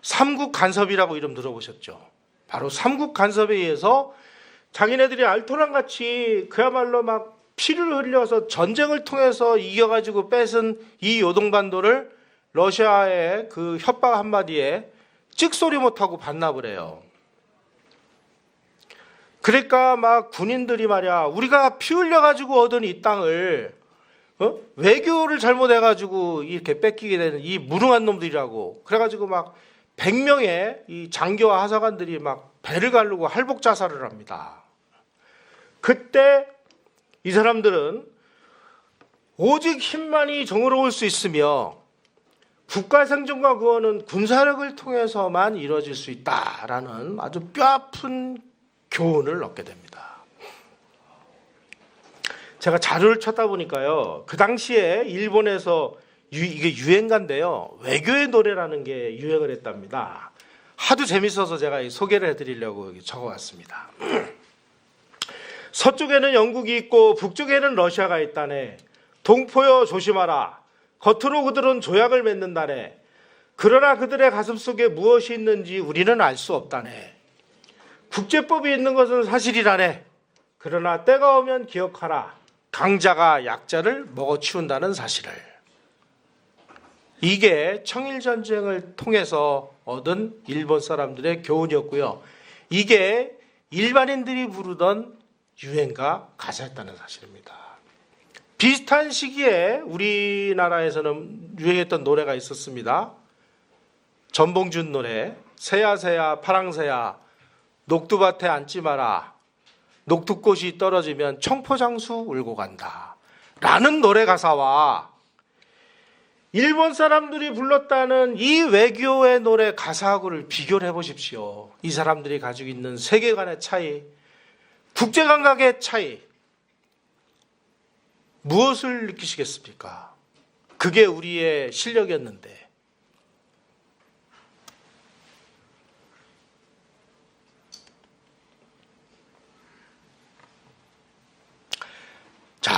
삼국 간섭이라고 이름 들어보셨죠? 바로 삼국 간섭에 의해서 자기네들이 알토란같이 그야말로 막 피를 흘려서 전쟁을 통해서 이겨가지고 뺏은 이 요동반도를 러시아의 그 협박 한마디에 찍소리 못하고 반납을 해요. 그러니까 막 군인들이 말이야, 우리가 피 흘려가지고 얻은 이 땅을 외교를 잘못해가지고 이렇게 뺏기게 되는 이 무능한 놈들이라고 그래가지고 막 100명의 이 장교와 하사관들이 막 배를 가르고 할복 자살을 합니다. 그때 이 사람들은 오직 힘만이 정의로울 수 있으며 국가 생존과 구원은 군사력을 통해서만 이루어질 수 있다라는 아주 뼈아픈 교훈을 얻게 됩니다. 제가 자료를 찾다 보니까요, 그 당시에 일본에서 이게 유행가인데요, 외교의 노래라는 게 유행을 했답니다. 하도 재밌어서 제가 소개를 해드리려고 적어왔습니다. 서쪽에는 영국이 있고 북쪽에는 러시아가 있다네. 동포여 조심하라. 겉으로 그들은 조약을 맺는다네. 그러나 그들의 가슴 속에 무엇이 있는지 우리는 알 수 없다네. 국제법이 있는 것은 사실이라네. 그러나 때가 오면 기억하라. 강자가 약자를 먹어치운다는 사실을. 이게 청일전쟁을 통해서 얻은 일본 사람들의 교훈이었고요. 이게 일반인들이 부르던 유행가 가사였다는 사실입니다. 비슷한 시기에 우리나라에서는 유행했던 노래가 있었습니다. 전봉준 노래, 새야 새야 파랑새야 녹두밭에 앉지 마라. 녹두꽃이 떨어지면 청포장수 울고 간다. 라는 노래 가사와 일본 사람들이 불렀다는 이 외교의 노래 가사하고를 비교를 해보십시오. 이 사람들이 가지고 있는 세계관의 차이, 국제감각의 차이, 무엇을 느끼시겠습니까? 그게 우리의 실력이었는데. 자,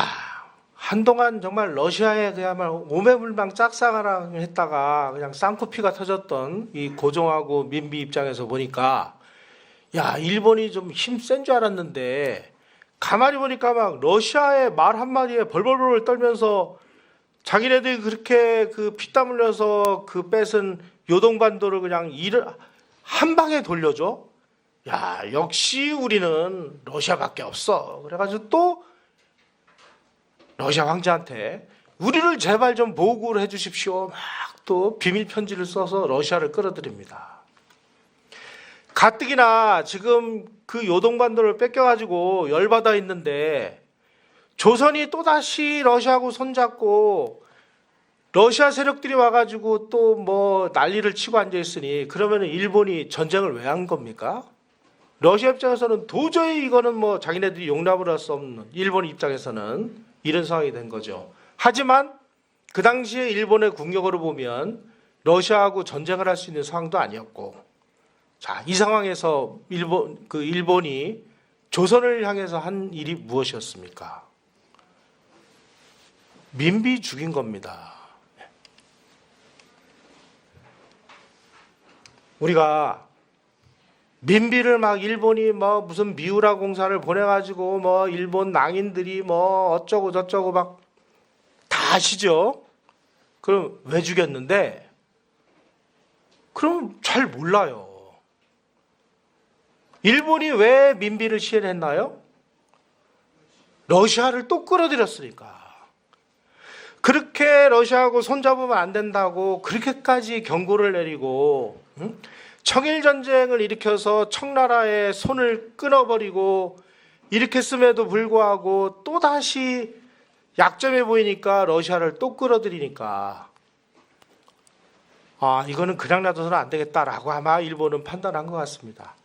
한동안 정말 러시아에 그야말로 오매불망 짝사랑을 했다가 그냥 쌍코피가 터졌던 이 고종하고 민비 입장에서 보니까, 야, 일본이 좀 힘 센 줄 알았는데 가만히 보니까 막 러시아의 말 한마디에 벌벌벌 떨면서 자기네들이 그렇게 그 피땀 흘려서 그 뺏은 요동반도를 그냥 한 방에 돌려줘. 야, 역시 우리는 러시아밖에 없어. 그래가지고 또 러시아 황제한테 우리를 제발 좀 보호를 해주십시오. 막 또 비밀 편지를 써서 러시아를 끌어들입니다. 가뜩이나 지금 그 요동반도를 뺏겨가지고 열받아 있는데 조선이 또다시 러시아하고 손잡고 러시아 세력들이 와가지고 또 뭐 난리를 치고 앉아있으니 그러면 일본이 전쟁을 왜 한 겁니까? 러시아 입장에서는 도저히 이거는 뭐 자기네들이 용납을 할 수 없는, 일본 입장에서는 이런 상황이 된 거죠. 하지만 그 당시에 일본의 국력으로 보면 러시아하고 전쟁을 할 수 있는 상황도 아니었고, 자, 이 상황에서 일본이 조선을 향해서 한 일이 무엇이었습니까? 민비 죽인 겁니다. 우리가 민비를 막 일본이 뭐 무슨 미우라 공사를 보내가지고 뭐 일본 낭인들이 뭐 어쩌고 저쩌고 막 다 아시죠? 그럼 왜 죽였는데? 그럼 잘 몰라요. 일본이 왜 민비를 시해했나요? 러시아를 또 끌어들였으니까. 그렇게 러시아하고 손잡으면 안 된다고 그렇게까지 경고를 내리고, 청일전쟁을 일으켜서 청나라의 손을 끊어버리고 이렇게 씀에도 불구하고 또다시 약점해 보이니까 러시아를 또 끌어들이니까, 아, 이거는 그냥 놔둬서는 안 되겠다라고 아마 일본은 판단한 것 같습니다.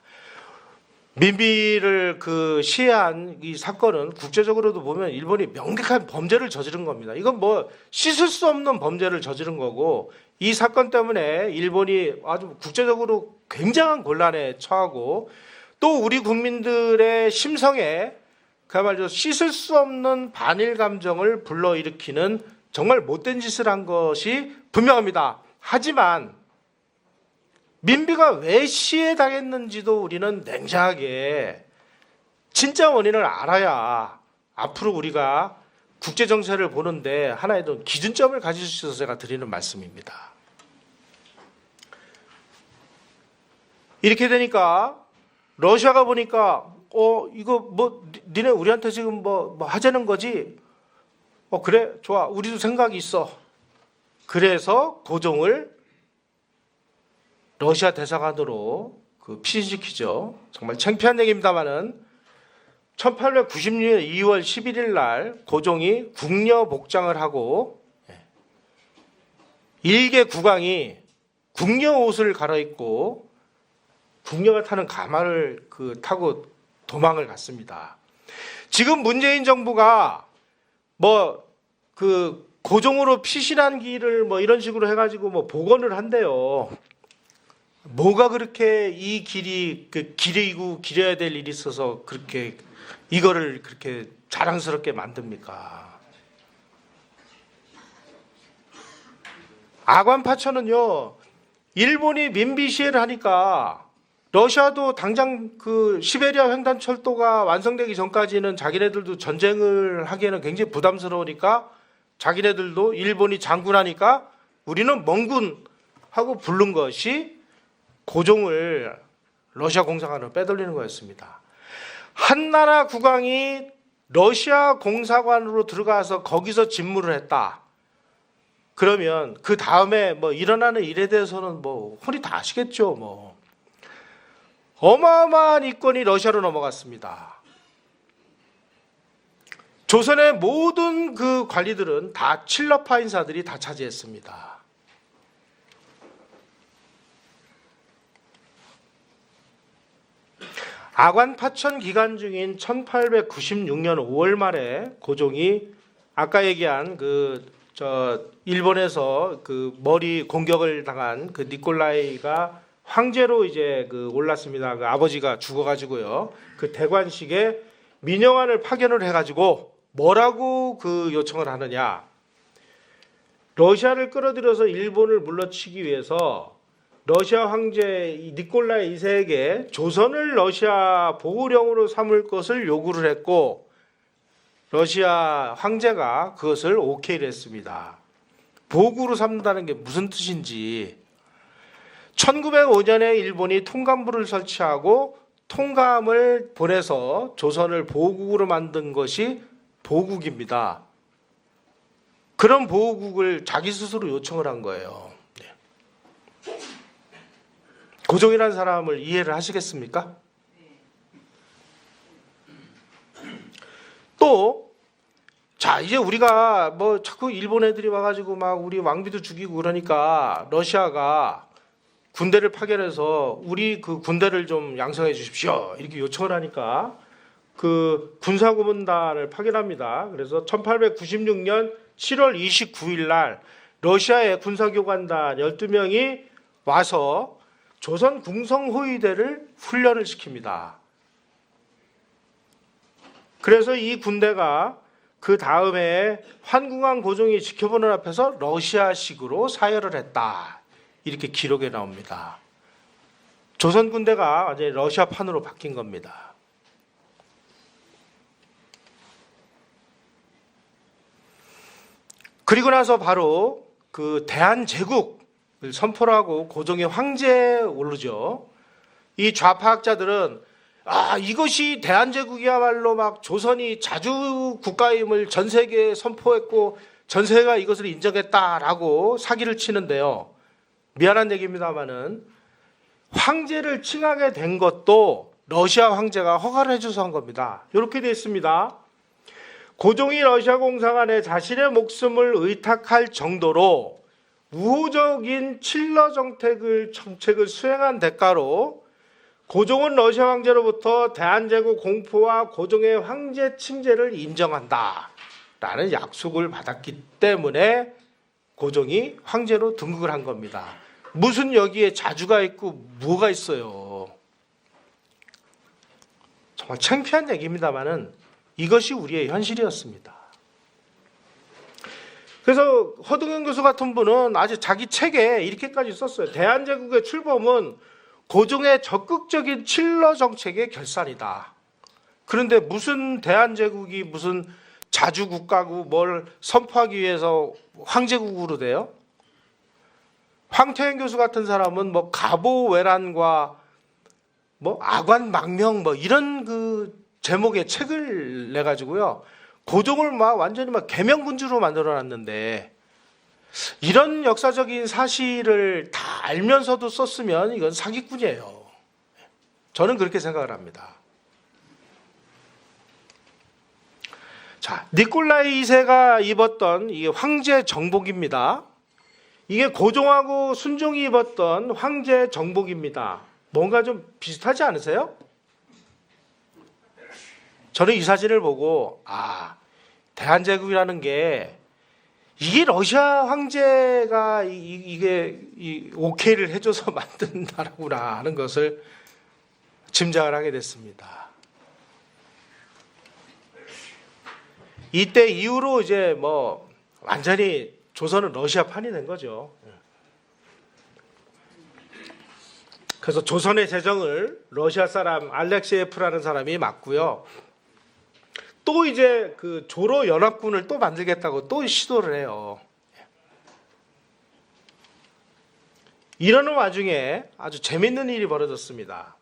민비를 시해한 이 사건은 국제적으로도 보면 일본이 명백한 범죄를 저지른 겁니다. 이건 뭐 씻을 수 없는 범죄를 저지른 거고, 이 사건 때문에 일본이 아주 국제적으로 굉장한 곤란에 처하고 또 우리 국민들의 심성에 그야말로 씻을 수 없는 반일 감정을 불러일으키는 정말 못된 짓을 한 것이 분명합니다. 하지만 민비가 왜 시해 당했는지도 우리는 냉정하게 진짜 원인을 알아야 앞으로 우리가 국제 정세를 보는데 하나의 기준점을 가질 수 있어서 제가 드리는 말씀입니다. 이렇게 되니까 러시아가 보니까 이거 뭐 니네 우리한테 지금 뭐 하자는 거지? 그래 좋아 우리도 생각이 있어. 그래서 고종을 러시아 대사관으로 피신시키죠. 정말 창피한 얘기입니다만은 1896년 2월 11일 날 고종이 궁녀 복장을 하고 일개 국왕이 궁녀 옷을 갈아입고 궁녀가 타는 가마를 타고 도망을 갔습니다. 지금 문재인 정부가 고종으로 피신한 길을 이런 식으로 해가지고 복원을 한대요. 뭐가 그렇게 이 길이 길이고 길어야 될 일이 있어서 그렇게 이거를 그렇게 자랑스럽게 만듭니까? 아관파천은요, 일본이 민비 시해를 하니까 러시아도 당장 시베리아 횡단철도가 완성되기 전까지는 자기네들도 전쟁을 하기에는 굉장히 부담스러우니까 자기네들도 일본이 장군하니까 우리는 멍군 하고 부른 것이 고종을 러시아 공사관으로 빼돌리는 거였습니다. 한나라 국왕이 러시아 공사관으로 들어가서 거기서 집무를 했다. 그러면 그 다음에 일어나는 일에 대해서는 혼이 다 아시겠죠. 어마어마한 이권이 러시아로 넘어갔습니다. 조선의 모든 관리들은 다 칠러파 인사들이 다 차지했습니다. 아관파천 기간 중인 1896년 5월 말에 고종이 아까 얘기한 일본에서 머리 공격을 당한 니콜라이가 황제로 이제 올랐습니다. 아버지가 죽어가지고요. 대관식에 민영환을 파견을 해가지고 뭐라고 요청을 하느냐? 러시아를 끌어들여서 일본을 물러치기 위해서 러시아 황제 니콜라이 2세에게 조선을 러시아 보호령으로 삼을 것을 요구를 했고 러시아 황제가 그것을 오케이를 했습니다. 보국으로 삼는다는 게 무슨 뜻인지 1905년에 일본이 통감부를 설치하고 통감을 보내서 조선을 보국으로 만든 것이 보국입니다. 그런 보국을 자기 스스로 요청을 한 거예요. 고종이라는 사람을 이해를 하시겠습니까? 또, 이제 우리가 자꾸 일본 애들이 와가지고 우리 왕비도 죽이고 그러니까 러시아가 군대를 파견해서 우리 군대를 좀 양성해 주십시오. 이렇게 요청을 하니까 군사고문단을 파견합니다. 그래서 1896년 7월 29일 날 러시아의 군사교관단 12명이 와서 조선 궁성호위대를 훈련을 시킵니다. 그래서 이 군대가 그 다음에 환궁한 고종이 지켜보는 앞에서 러시아식으로 사열을 했다. 이렇게 기록에 나옵니다. 조선 군대가 완전히 러시아판으로 바뀐 겁니다. 그리고 나서 바로 대한제국 선포를 하고 고종이 황제에 오르죠. 이 좌파학자들은 이것이 대한제국이야말로 조선이 자주 국가임을 전 세계에 선포했고 전 세계가 이것을 인정했다라고 사기를 치는데요. 미안한 얘기입니다만은 황제를 칭하게 된 것도 러시아 황제가 허가를 해줘서 한 겁니다. 이렇게 되어 있습니다. 고종이 러시아 공사관에 자신의 목숨을 의탁할 정도로 우호적인 칠러 정책을 수행한 대가로 고종은 러시아 황제로부터 대한제국 공포와 고종의 황제 칭제를 인정한다 라는 약속을 받았기 때문에 고종이 황제로 등극을 한 겁니다. 무슨 여기에 자주가 있고 뭐가 있어요. 정말 창피한 얘기입니다만은 이것이 우리의 현실이었습니다. 그래서 허동영 교수 같은 분은 아주 자기 책에 이렇게까지 썼어요. 대한제국의 출범은 고종의 적극적인 칠러 정책의 결산이다. 그런데 무슨 대한제국이 무슨 자주국가고 뭘 선포하기 위해서 황제국으로 돼요? 황태현 교수 같은 사람은 뭐 가보외란과 뭐 아관망명 뭐 이런 그 제목의 책을 내 가지고요. 고종을 막 완전히 막 개명군주로 만들어 놨는데 이런 역사적인 사실을 다 알면서도 썼으면 이건 사기꾼이에요. 저는 그렇게 생각을 합니다. 자, 니콜라이 2세가 입었던 이 황제 정복입니다. 이게 고종하고 순종이 입었던 황제 정복입니다. 뭔가 좀 비슷하지 않으세요? 저는 이 사진을 보고 대한제국이라는 게 이게 러시아 황제가 이게 오케이를 해줘서 만든 나라구나 하는 것을 짐작을 하게 됐습니다. 이때 이후로 이제 뭐 완전히 조선은 러시아판이 된 거죠. 그래서 조선의 재정을 러시아 사람 알렉시에프라는 사람이 맡고요. 또 이제 그 조로 연합군을 또 만들겠다고 또 시도를 해요. 이러는 와중에 아주 재밌는 일이 벌어졌습니다.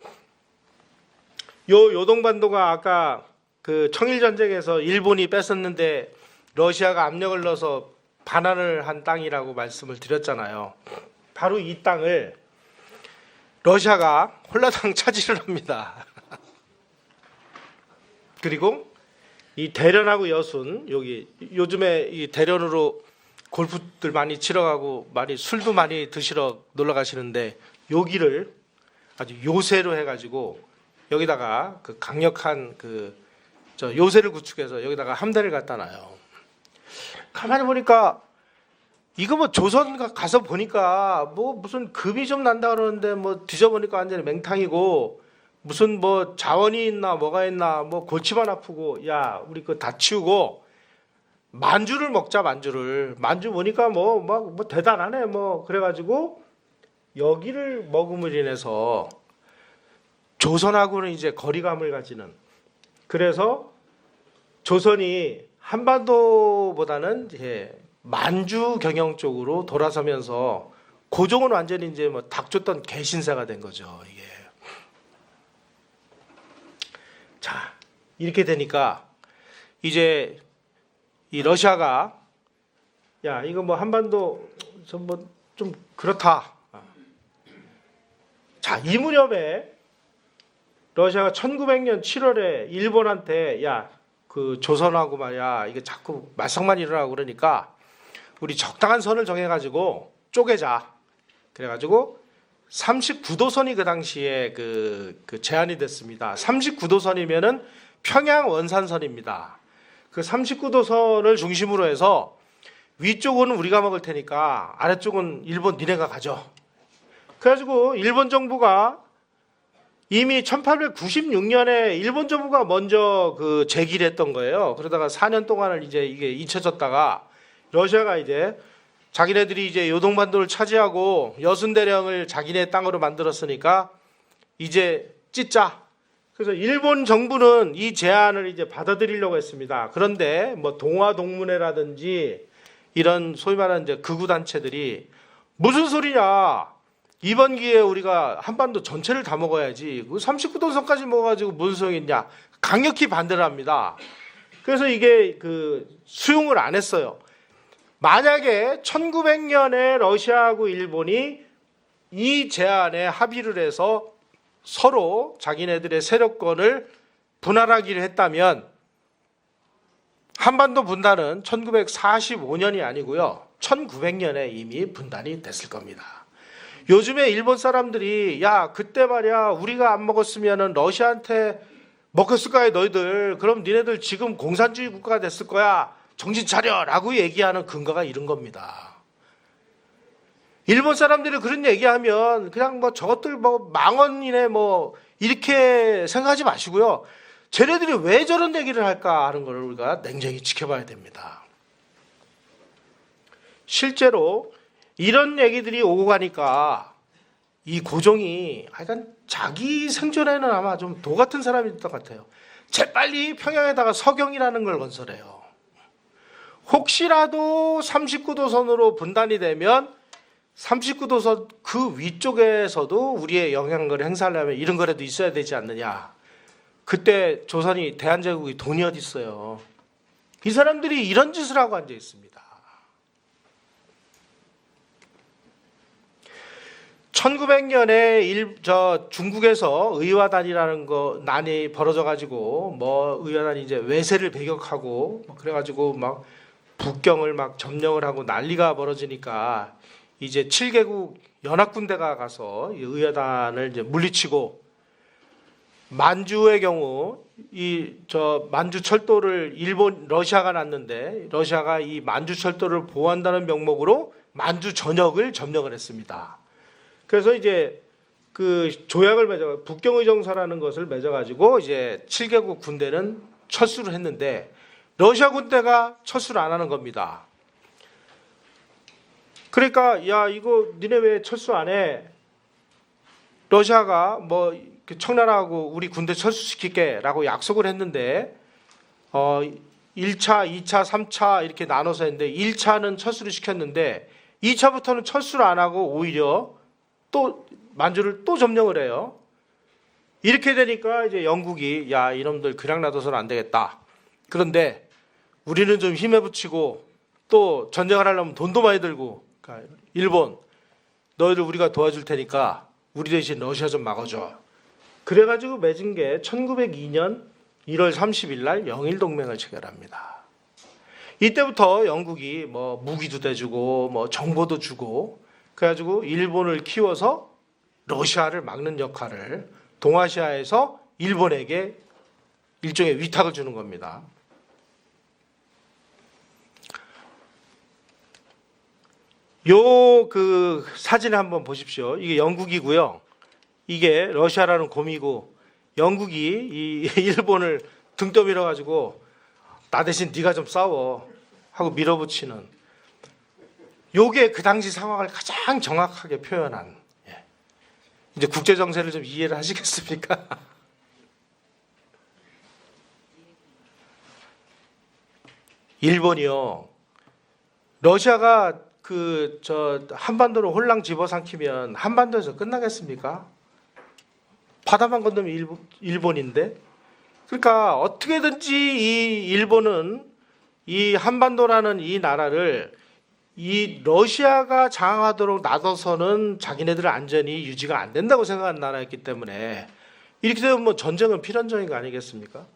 요동반도가 아까 그 청일전쟁에서 일본이 뺏었는데 러시아가 압력을 넣어서 반환을 한 땅이라고 말씀을 드렸잖아요. 바로 이 땅을 러시아가 홀라당 차지를 합니다. 그리고 이 대련하고 여순, 여기 요즘에 이 대련으로 골프들 많이 치러 가고 많이 술도 많이 드시러 놀러 가시는데 여기를 아주 요새로 해가지고 여기다가 그 강력한 요새를 구축해서 여기다가 함대를 갖다 놔요. 가만히 보니까 이거 뭐 조선 가서 보니까 뭐 무슨 금이 좀 난다 그러는데 뭐 뒤져보니까 완전히 맹탕이고 무슨 뭐 자원이 있나 뭐가 있나 뭐 골치만 아프고 야 우리 그거 다 치우고 만주를 먹자. 만주 보니까 뭐 대단하네 뭐 그래가지고 여기를 먹음으로 인해서 조선하고는 이제 거리감을 가지는, 그래서 조선이 한반도보다는 이제 만주 경영 쪽으로 돌아서면서 고종은 완전히 이제 뭐 닥쳤던 개신사가 된 거죠. 이게. 자, 이렇게 되니까 이제 이 러시아가 야 이거 뭐 한반도 좀 그렇다. 자, 이 무렵에 러시아가 1900년 7월에 일본한테 야 그 조선하고 말이야 이게 자꾸 말썽만 일어나고 그러니까 우리 적당한 선을 정해가지고 쪼개자. 그래가지고 39도선이 그 당시에 그 제안이 됐습니다. 39도선이면은 평양 원산선입니다. 그 39도선을 중심으로 해서 위쪽은 우리가 먹을 테니까 아래쪽은 일본 니네가 가져. 그래가지고 일본 정부가 이미 1896년에 일본 정부가 먼저 그 제기를 했던 거예요. 그러다가 4년 동안을 이제 이게 잊혀졌다가 러시아가 이제 자기네들이 이제 요동반도를 차지하고 여순대령을 자기네 땅으로 만들었으니까 이제 찢자. 그래서 일본 정부는 이 제안을 이제 받아들이려고 했습니다. 그런데 뭐 동아동문회라든지 이런 소위 말하는 이제 극우 단체들이 무슨 소리냐? 이번 기회에 우리가 한반도 전체를 다 먹어야지. 그 39도선까지 먹어가지고 무슨 소용이 있냐? 강력히 반대를 합니다. 그래서 이게 그 수용을 안 했어요. 만약에 1900년에 러시아하고 일본이 이 제안에 합의를 해서 서로 자기네들의 세력권을 분할하기를 했다면 한반도 분단은 1945년이 아니고요. 1900년에 이미 분단이 됐을 겁니다. 요즘에 일본 사람들이 야 그때 말이야 우리가 안 먹었으면은 러시아한테 먹혔을 거야 너희들. 그럼 니네들 지금 공산주의 국가가 됐을 거야. 정신 차려라고 얘기하는 근거가 이런 겁니다. 일본 사람들이 그런 얘기하면 그냥 뭐 저것들 뭐 망언이네 뭐 이렇게 생각하지 마시고요. 쟤네들이 왜 저런 얘기를 할까 하는 걸 우리가 냉정히 지켜봐야 됩니다. 실제로 이런 얘기들이 오고 가니까 이 고종이 하여간 자기 생전에는 아마 좀 도 같은 사람이었던 것 같아요. 재빨리 평양에다가 서경이라는 걸 건설해요. 혹시라도 39도선으로 분단이 되면 39도선 그 위쪽에서도 우리의 영향력을 행사하려면 이런 거라도 있어야 되지 않느냐. 그때 조선이 대한제국이 돈이 어디 있어요. 이 사람들이 이런 짓을 하고 앉아 있습니다. 1900년에 중국에서 의화단이라는 난이 벌어져 가지고 뭐 의화단이 이제 외세를 배격하고 그래 가지고 막 북경을 막 점령을 하고 난리가 벌어지니까 이제 7개국 연합군대가 가서 이 의화단을 이제 물리치고 만주의 경우 만주 철도를 러시아가 놨는데 러시아가 이 만주 철도를 보호한다는 명목으로 만주 전역을 점령을 했습니다. 그래서 이제 그 조약을 맺어 북경의정서라는 것을 맺어 가지고 이제 7개국 군대는 철수를 했는데 러시아 군대가 철수를 안 하는 겁니다. 그러니까 야 이거 니네 왜 철수 안 해? 러시아가 뭐 청나라하고 우리 군대 철수시킬게라고 약속을 했는데 1차, 2차, 3차 이렇게 나눠서 했는데 1차는 철수를 시켰는데 2차부터는 철수를 안 하고 오히려 또 만주를 또 점령을 해요. 이렇게 되니까 이제 영국이 야 이놈들 그냥 놔둬서는 안 되겠다. 그런데 우리는 좀 힘에 붙이고 또 전쟁을 하려면 돈도 많이 들고 그러니까 일본 너희들 우리가 도와줄 테니까 우리 대신 러시아 좀 막아줘. 그래가지고 맺은 게 1902년 1월 30일 날 영일동맹을 체결합니다. 이때부터 영국이 뭐 무기도 대주고 뭐 정보도 주고 그래가지고 일본을 키워서 러시아를 막는 역할을 동아시아에서 일본에게 일종의 위탁을 주는 겁니다. 요 그 사진을 한번 보십시오. 이게 영국이고요. 이게 러시아라는 곰이고 영국이 이 일본을 등 떠밀어 가지고 나 대신 네가 좀 싸워 하고 밀어붙이는 요게 그 당시 상황을 가장 정확하게 표현한 이제 국제 정세를 좀 이해를 하시겠습니까? 일본이요. 러시아가 한반도를 홀랑 집어삼키면 한반도에서 끝나겠습니까? 바다만 건너면 일본인데. 그러니까 어떻게든지 이 일본은 이 한반도라는 이 나라를 이 러시아가 장악하도록 놔둬서는 자기네들의 안전이 유지가 안 된다고 생각한 나라였기 때문에 이렇게 되면 뭐 전쟁은 필연적인 거 아니겠습니까?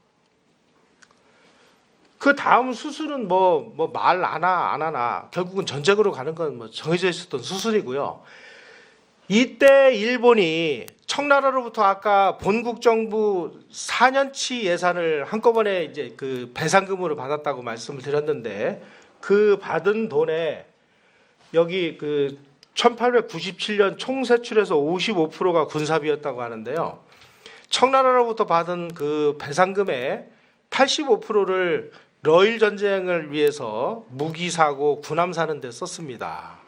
그 다음 수순은 뭐 말 안 하나 결국은 전쟁으로 가는 건 뭐 정해져 있었던 수순이고요. 이때 일본이 청나라로부터 아까 본국 정부 4년치 예산을 한꺼번에 이제 그 배상금으로 받았다고 말씀을 드렸는데 그 받은 돈에 여기 그 1897년 총 세출에서 55%가 군사비였다고 하는데요. 청나라로부터 받은 그 배상금의 85%를 러일 전쟁을 위해서 무기 사고 군함 사는 데 썼습니다.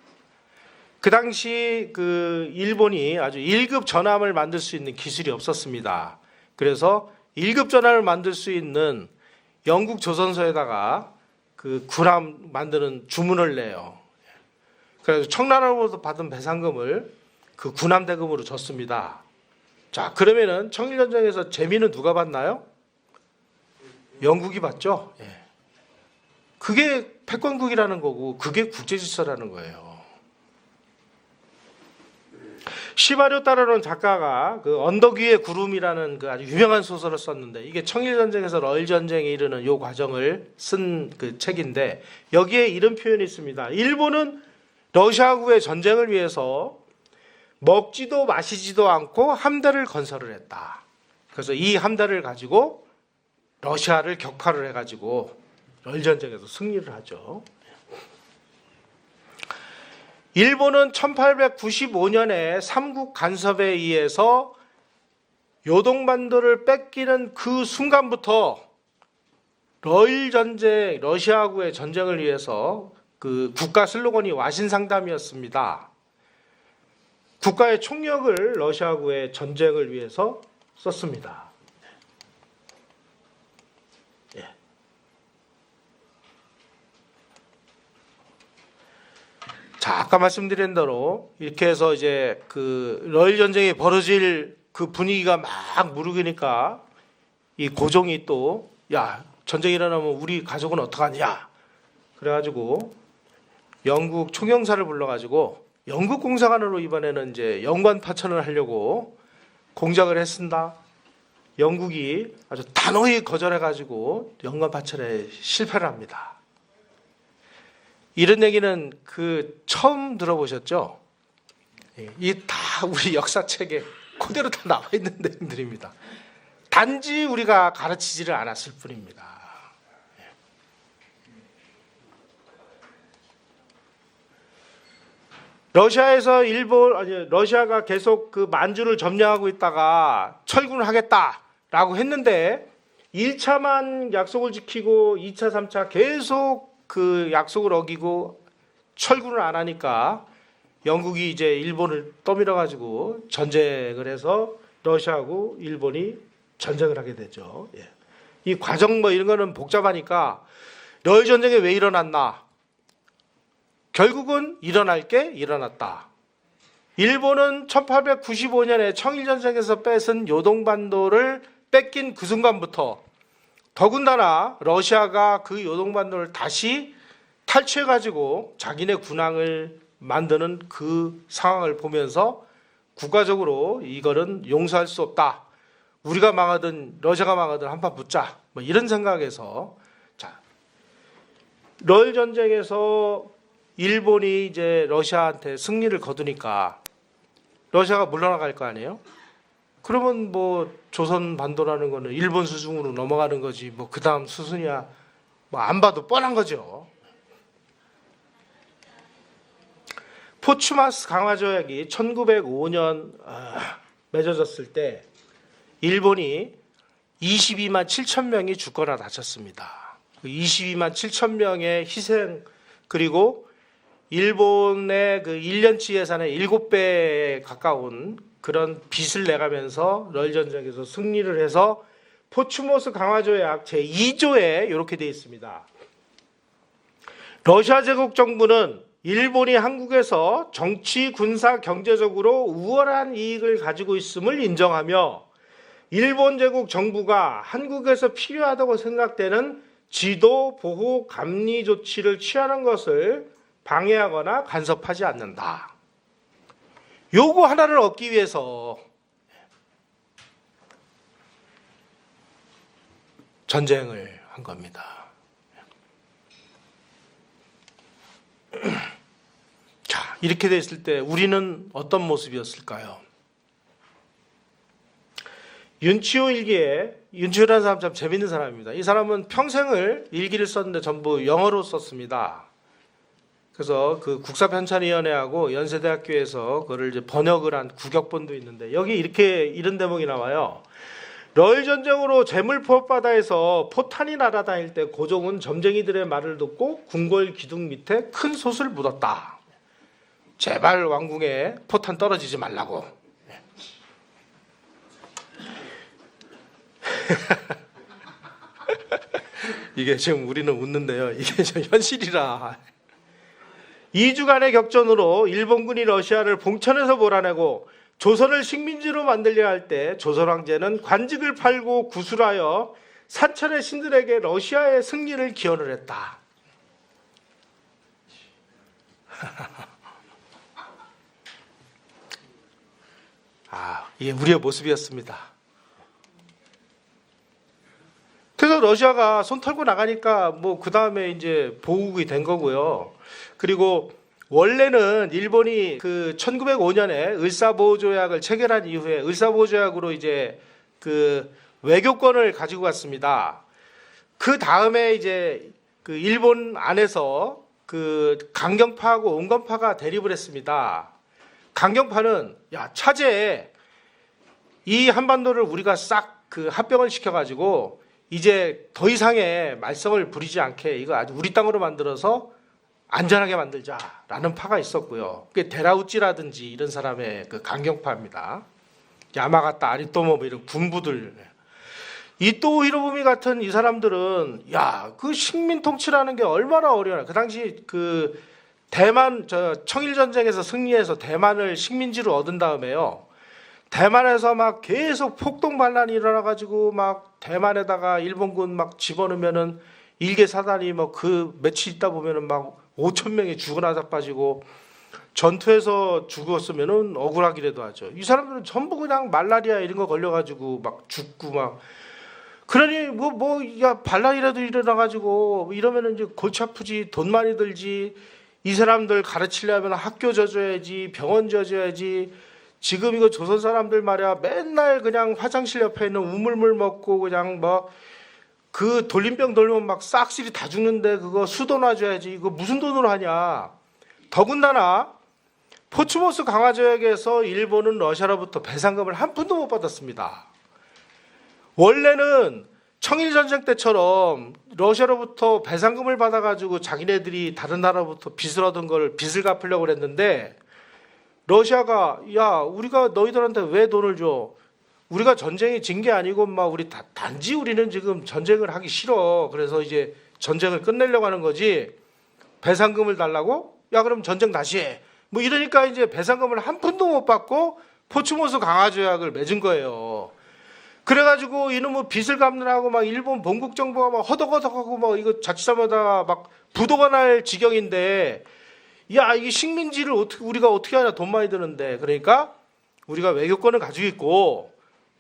그 당시 그 일본이 아주 1급 전함을 만들 수 있는 기술이 없었습니다. 그래서 1급 전함을 만들 수 있는 영국 조선소에다가 그 군함 만드는 주문을 내요. 그래서 청나라로부터 받은 배상금을 그 군함 대금으로 줬습니다. 자, 그러면은 청일전쟁에서 재미는 누가 받나요? 영국이 받죠. 예. 그게 패권국이라는 거고 그게 국제질서라는 거예요. 시마료 따르는 작가가 그 언덕 위의 구름이라는 그 아주 유명한 소설을 썼는데 이게 청일전쟁에서 러일전쟁에 이르는 요 과정을 쓴 그 책인데 여기에 이런 표현이 있습니다. 일본은 러시아하고의 전쟁을 위해서 먹지도 마시지도 않고 함대를 건설을 했다. 그래서 이 함대를 가지고 러시아를 격파를 해가지고 러일전쟁에서 승리를 하죠. 일본은 1895년에 삼국 간섭에 의해서 요동반도를 뺏기는 그 순간부터 러일 전쟁, 러시아하고의 전쟁을 위해서 그 국가 슬로건이 와신상담이었습니다. 국가의 총력을 러시아하고의 전쟁을 위해서 썼습니다. 예. 자, 아까 말씀드린 대로 이렇게 해서 이제 그 러일 전쟁이 벌어질 그 분위기가 막 무르기니까 이 고종이 또 야, 전쟁이 일어나면 우리 가족은 어떡하냐 그래가지고 영국 총영사를 불러가지고 영국 공사관으로 이번에는 이제 영관 파천을 하려고 공작을 했습니다. 영국이 아주 단호히 거절해가지고 영관 파천에 실패를 합니다. 이런 얘기는 그 처음 들어보셨죠? 이 다 우리 역사책에 그대로 다 나와 있는 내용들입니다. 단지 우리가 가르치지를 않았을 뿐입니다. 러시아에서 러시아가 계속 그 만주를 점령하고 있다가 철군을 하겠다라고 했는데 1차만 약속을 지키고 2차, 3차 계속 그 약속을 어기고 철군을 안 하니까 영국이 이제 일본을 떠밀어 가지고 전쟁을 해서 러시아하고 일본이 전쟁을 하게 되죠. 예. 이 과정 뭐 이런 거는 복잡하니까 러일 전쟁이 왜 일어났나? 결국은 일어날 게 일어났다. 일본은 1895년에 청일전쟁에서 뺏은 요동반도를 뺏긴 그 순간부터 더군다나 러시아가 그 요동반도를 다시 탈취해가지고 자기네 군항을 만드는 그 상황을 보면서 국가적으로 이거는 용서할 수 없다. 우리가 망하든 러시아가 망하든 한판 붙자. 뭐 이런 생각에서 자, 러일 전쟁에서 일본이 이제 러시아한테 승리를 거두니까 러시아가 물러나갈 거 아니에요? 그러면 뭐 조선 반도라는 거는 일본 수중으로 넘어가는 거지. 뭐 그 다음 수순이야. 뭐 안 봐도 뻔한 거죠. 포츠마스 강화 조약이 1905년 맺어졌을 때 일본이 22만 7천 명이 죽거나 다쳤습니다. 22만 7천 명의 희생 그리고 일본의 그 1년치 예산의 7배에 가까운 그런 빚을 내가면서 러일 전쟁에서 승리를 해서 포츠마스 강화 조약 제2조에 이렇게 되어 있습니다. 러시아 제국 정부는 일본이 한국에서 정치, 군사, 경제적으로 우월한 이익을 가지고 있음을 인정하며 일본 제국 정부가 한국에서 필요하다고 생각되는 지도, 보호, 감리 조치를 취하는 것을 방해하거나 간섭하지 않는다. 요거 하나를 얻기 위해서 전쟁을 한 겁니다. 자, 이렇게 됐을 때 우리는 어떤 모습이었을까요? 윤치호 일기에 윤치호라는 사람 참 재밌는 사람입니다. 이 사람은 평생을 일기를 썼는데 전부 영어로 썼습니다. 그래서 그 국사편찬위원회하고 연세대학교에서 그거를 이제 번역을 한 국역본도 있는데 여기 이렇게 이런 대목이 나와요. 러일 전쟁으로 제물포바다에서 포탄이 날아다닐 때 고종은 점쟁이들의 말을 듣고 궁궐 기둥 밑에 큰 솥을 묻었다. 제발 왕궁에 포탄 떨어지지 말라고. 이게 지금 우리는 웃는데요. 이게 현실이라. 2주간의 격전으로 일본군이 러시아를 봉천에서 몰아내고 조선을 식민지로 만들려 할 때 조선 황제는 관직을 팔고 구술하여 사천의 신들에게 러시아의 승리를 기원을 했다. 이게 우리의 모습이었습니다. 그래서 러시아가 손 털고 나가니까 뭐 그 다음에 이제 보국이 된 거고요. 그리고 원래는 일본이 그 1905년에 을사보호조약을 체결한 이후에 을사보호조약으로 이제 그 외교권을 가지고 갔습니다. 그 다음에 이제 그 일본 안에서 그 강경파하고 온건파가 대립을 했습니다. 강경파는 야 차제에 이 한반도를 우리가 싹 그 합병을 시켜가지고 이제 더 이상의 말썽을 부리지 않게 이거 아주 우리 땅으로 만들어서 안전하게 만들자라는 파가 있었고요. 그게 데라우찌라든지 이런 사람의 그 강경파입니다. 야마가타, 아리토모 뭐 이런 군부들. 이토 히로부미 같은 이 사람들은 야 그 식민 통치라는 게 얼마나 어려워요. 그 당시 그 대만 청일 전쟁에서 승리해서 대만을 식민지로 얻은 다음에요. 대만에서 막 계속 폭동 반란이 일어나가지고 막 대만에다가 일본군 막 집어넣으면은 일개 사단이 뭐 그 며칠 있다 보면은 막 5천 명이 죽어나 자빠지고 전투에서 죽었으면은 억울하기라도 하죠. 이 사람들은 전부 그냥 말라리아 이런 거 걸려가지고 막 죽고 막 그러니 야 반란이라도 일어나가지고 이러면은 이제 골치 아프지 돈 많이 들지 이 사람들 가르치려면 학교 져줘야지 병원 져줘야지. 지금 이거 조선 사람들 말이야 맨날 그냥 화장실 옆에 있는 우물물 먹고 그냥 뭐 그 돌림병 돌리면 막 싹쓸이 다 죽는데 그거 수도 놔줘야지. 이거 무슨 돈으로 하냐. 더군다나 포츠모스 강화조약에서 일본은 러시아로부터 배상금을 한 푼도 못 받았습니다. 원래는 청일전쟁 때처럼 러시아로부터 배상금을 받아가지고 자기네들이 다른 나라로부터 빚을 얻은 걸 빚을 갚으려고 그랬는데 러시아가 야 우리가 너희들한테 왜 돈을 줘? 우리가 전쟁이 진 게 아니고 막 우리 단지 우리는 지금 전쟁을 하기 싫어. 그래서 이제 전쟁을 끝내려고 하는 거지. 배상금을 달라고? 야 그럼 전쟁 다시 해. 뭐 이러니까 이제 배상금을 한 푼도 못 받고 포츠모스 강화조약을 맺은 거예요. 그래가지고 이놈의 빚을 갚느라고 막 일본 본국 정부가 막 허덕허덕하고 막 이거 자칫 잘못하다 막 부도가 날 지경인데 야 이게 식민지를 우리가 어떻게 하냐 돈 많이 드는데 그러니까 우리가 외교권을 가지고 있고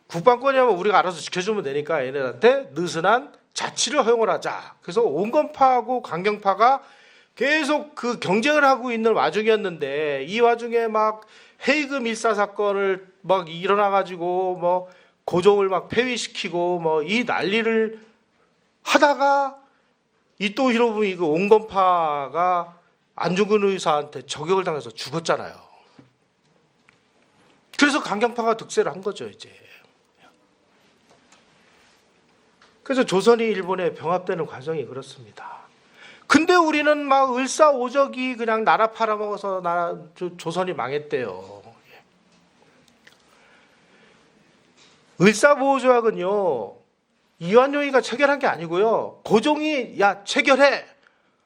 국방권이라면 우리가 알아서 지켜주면 되니까 얘네들한테 느슨한 자치를 허용을 하자. 그래서 온건파하고 강경파가 계속 그 경쟁을 하고 있는 와중이었는데 이 와중에 막 헤이그 밀사 사건을 막 일어나가지고 뭐 고종을 막 폐위시키고 뭐 이 난리를 하다가 이토 히로부미 그 온건파가 안중근 의사한테 저격을 당해서 죽었잖아요. 그래서 강경파가 득세를 한 거죠 이제. 그래서 조선이 일본에 병합되는 과정이 그렇습니다. 근데 우리는 막 을사오적이 그냥 나라 팔아먹어서 조선이 망했대요. 을사보호조약은요 이완용이가 체결한 게 아니고요 고종이 야 체결해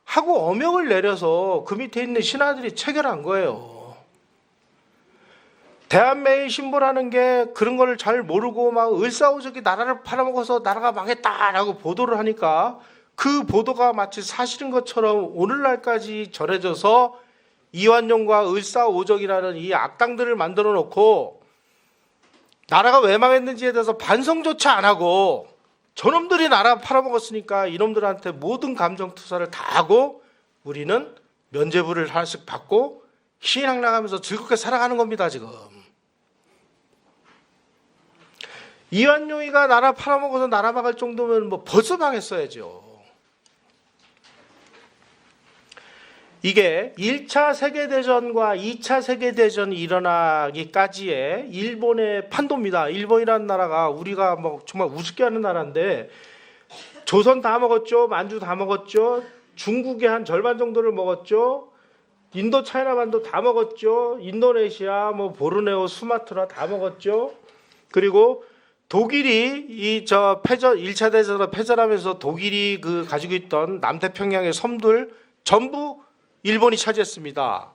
하고 어명을 내려서 그 밑에 있는 신하들이 체결한 거예요. 대한매일 신보라는 게 그런 거를 잘 모르고 막 을사오적이 나라를 팔아먹어서 나라가 망했다라고 보도를 하니까 그 보도가 마치 사실인 것처럼 오늘날까지 전해져서 이완용과 을사오적이라는 이 악당들을 만들어 놓고 나라가 왜 망했는지에 대해서 반성조차 안 하고 저놈들이 나라 팔아먹었으니까 이놈들한테 모든 감정투사를 다 하고 우리는 면죄부를 하나씩 받고 희생나가면서 즐겁게 살아가는 겁니다 지금. 이완용이가 나라 팔아먹어서 나라 망할 정도면 뭐 벌써 망했어야죠. 이게 1차 세계대전과 2차 세계대전이 일어나기까지의 일본의 판도입니다. 일본이라는 나라가 우리가 뭐 정말 우습게 하는 나라인데 조선 다 먹었죠. 만주 다 먹었죠. 중국의 한 절반 정도를 먹었죠. 인도 차이나만도 다 먹었죠. 인도네시아, 뭐 보르네오, 수마트라 다 먹었죠. 그리고 독일이 이 저 패전 1차 대전에서 패전하면서 독일이 그 가지고 있던 남태평양의 섬들 전부 일본이 차지했습니다.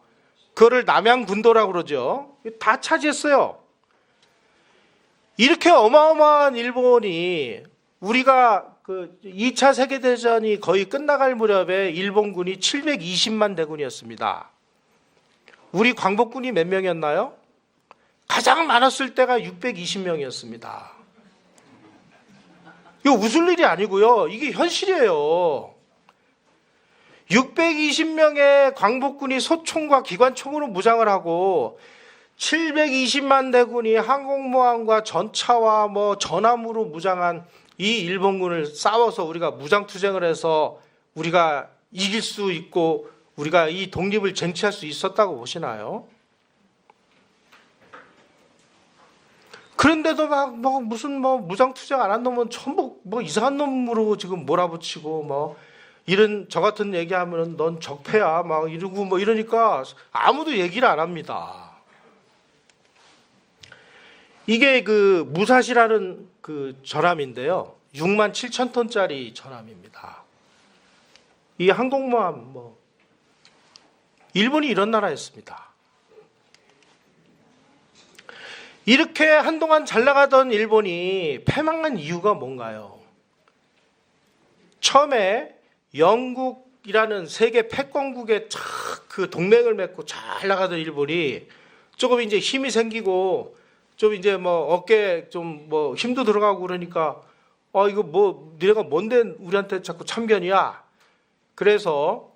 그거를 남양군도라고 그러죠. 다 차지했어요. 이렇게 어마어마한 일본이 우리가 그 2차 세계대전이 거의 끝나갈 무렵에 일본군이 720만 대군이었습니다. 우리 광복군이 몇 명이었나요? 가장 많았을 때가 620명이었습니다. 이거 웃을 일이 아니고요. 이게 현실이에요. 620명의 광복군이 소총과 기관총으로 무장을 하고 720만 대군이 항공모함과 전차와 뭐 전함으로 무장한 이 일본군을 싸워서 우리가 무장투쟁을 해서 우리가 이길 수 있고 우리가 이 독립을 쟁취할 수 있었다고 보시나요? 그런데도 막 무슨 무장투쟁 안 한 놈은 전부 이상한 놈으로 지금 몰아붙이고 이런 저 같은 얘기하면은 넌 적폐야 막 이러고 이러니까 아무도 얘기를 안 합니다. 이게 그 무사시라는 그 전함인데요. 6만 7천 톤짜리 전함입니다. 이 항공모함 일본이 이런 나라였습니다. 이렇게 한동안 잘 나가던 일본이 패망한 이유가 뭔가요? 처음에 영국이라는 세계 패권국의 그 동맹을 맺고 잘 나가던 일본이 조금 이제 힘이 생기고 좀 이제 어깨 좀 힘도 들어가고 그러니까 이거 니네가 뭔데 우리한테 자꾸 참견이야. 그래서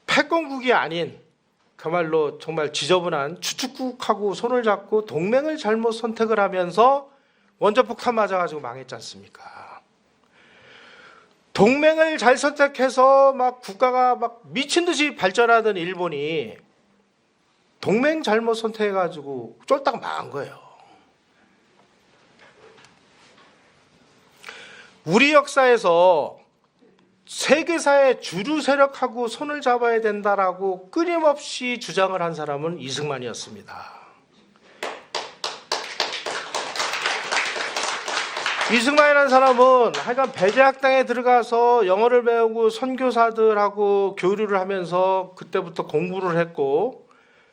패권국이 아닌 그야말로 정말 지저분한 추축국하고 손을 잡고 동맹을 잘못 선택을 하면서 원자폭탄 맞아가지고 망했지 않습니까? 동맹을 잘 선택해서 국가가 미친 듯이 발전하던 일본이 동맹 잘못 선택해가지고 쫄딱 망한 거예요. 우리 역사에서 세계사의 주류 세력하고 손을 잡아야 된다라고 끊임없이 주장을 한 사람은 이승만이었습니다. 이승만이라는 사람은 하여간 배제학당에 들어가서 영어를 배우고 선교사들하고 교류를 하면서 그때부터 공부를 했고,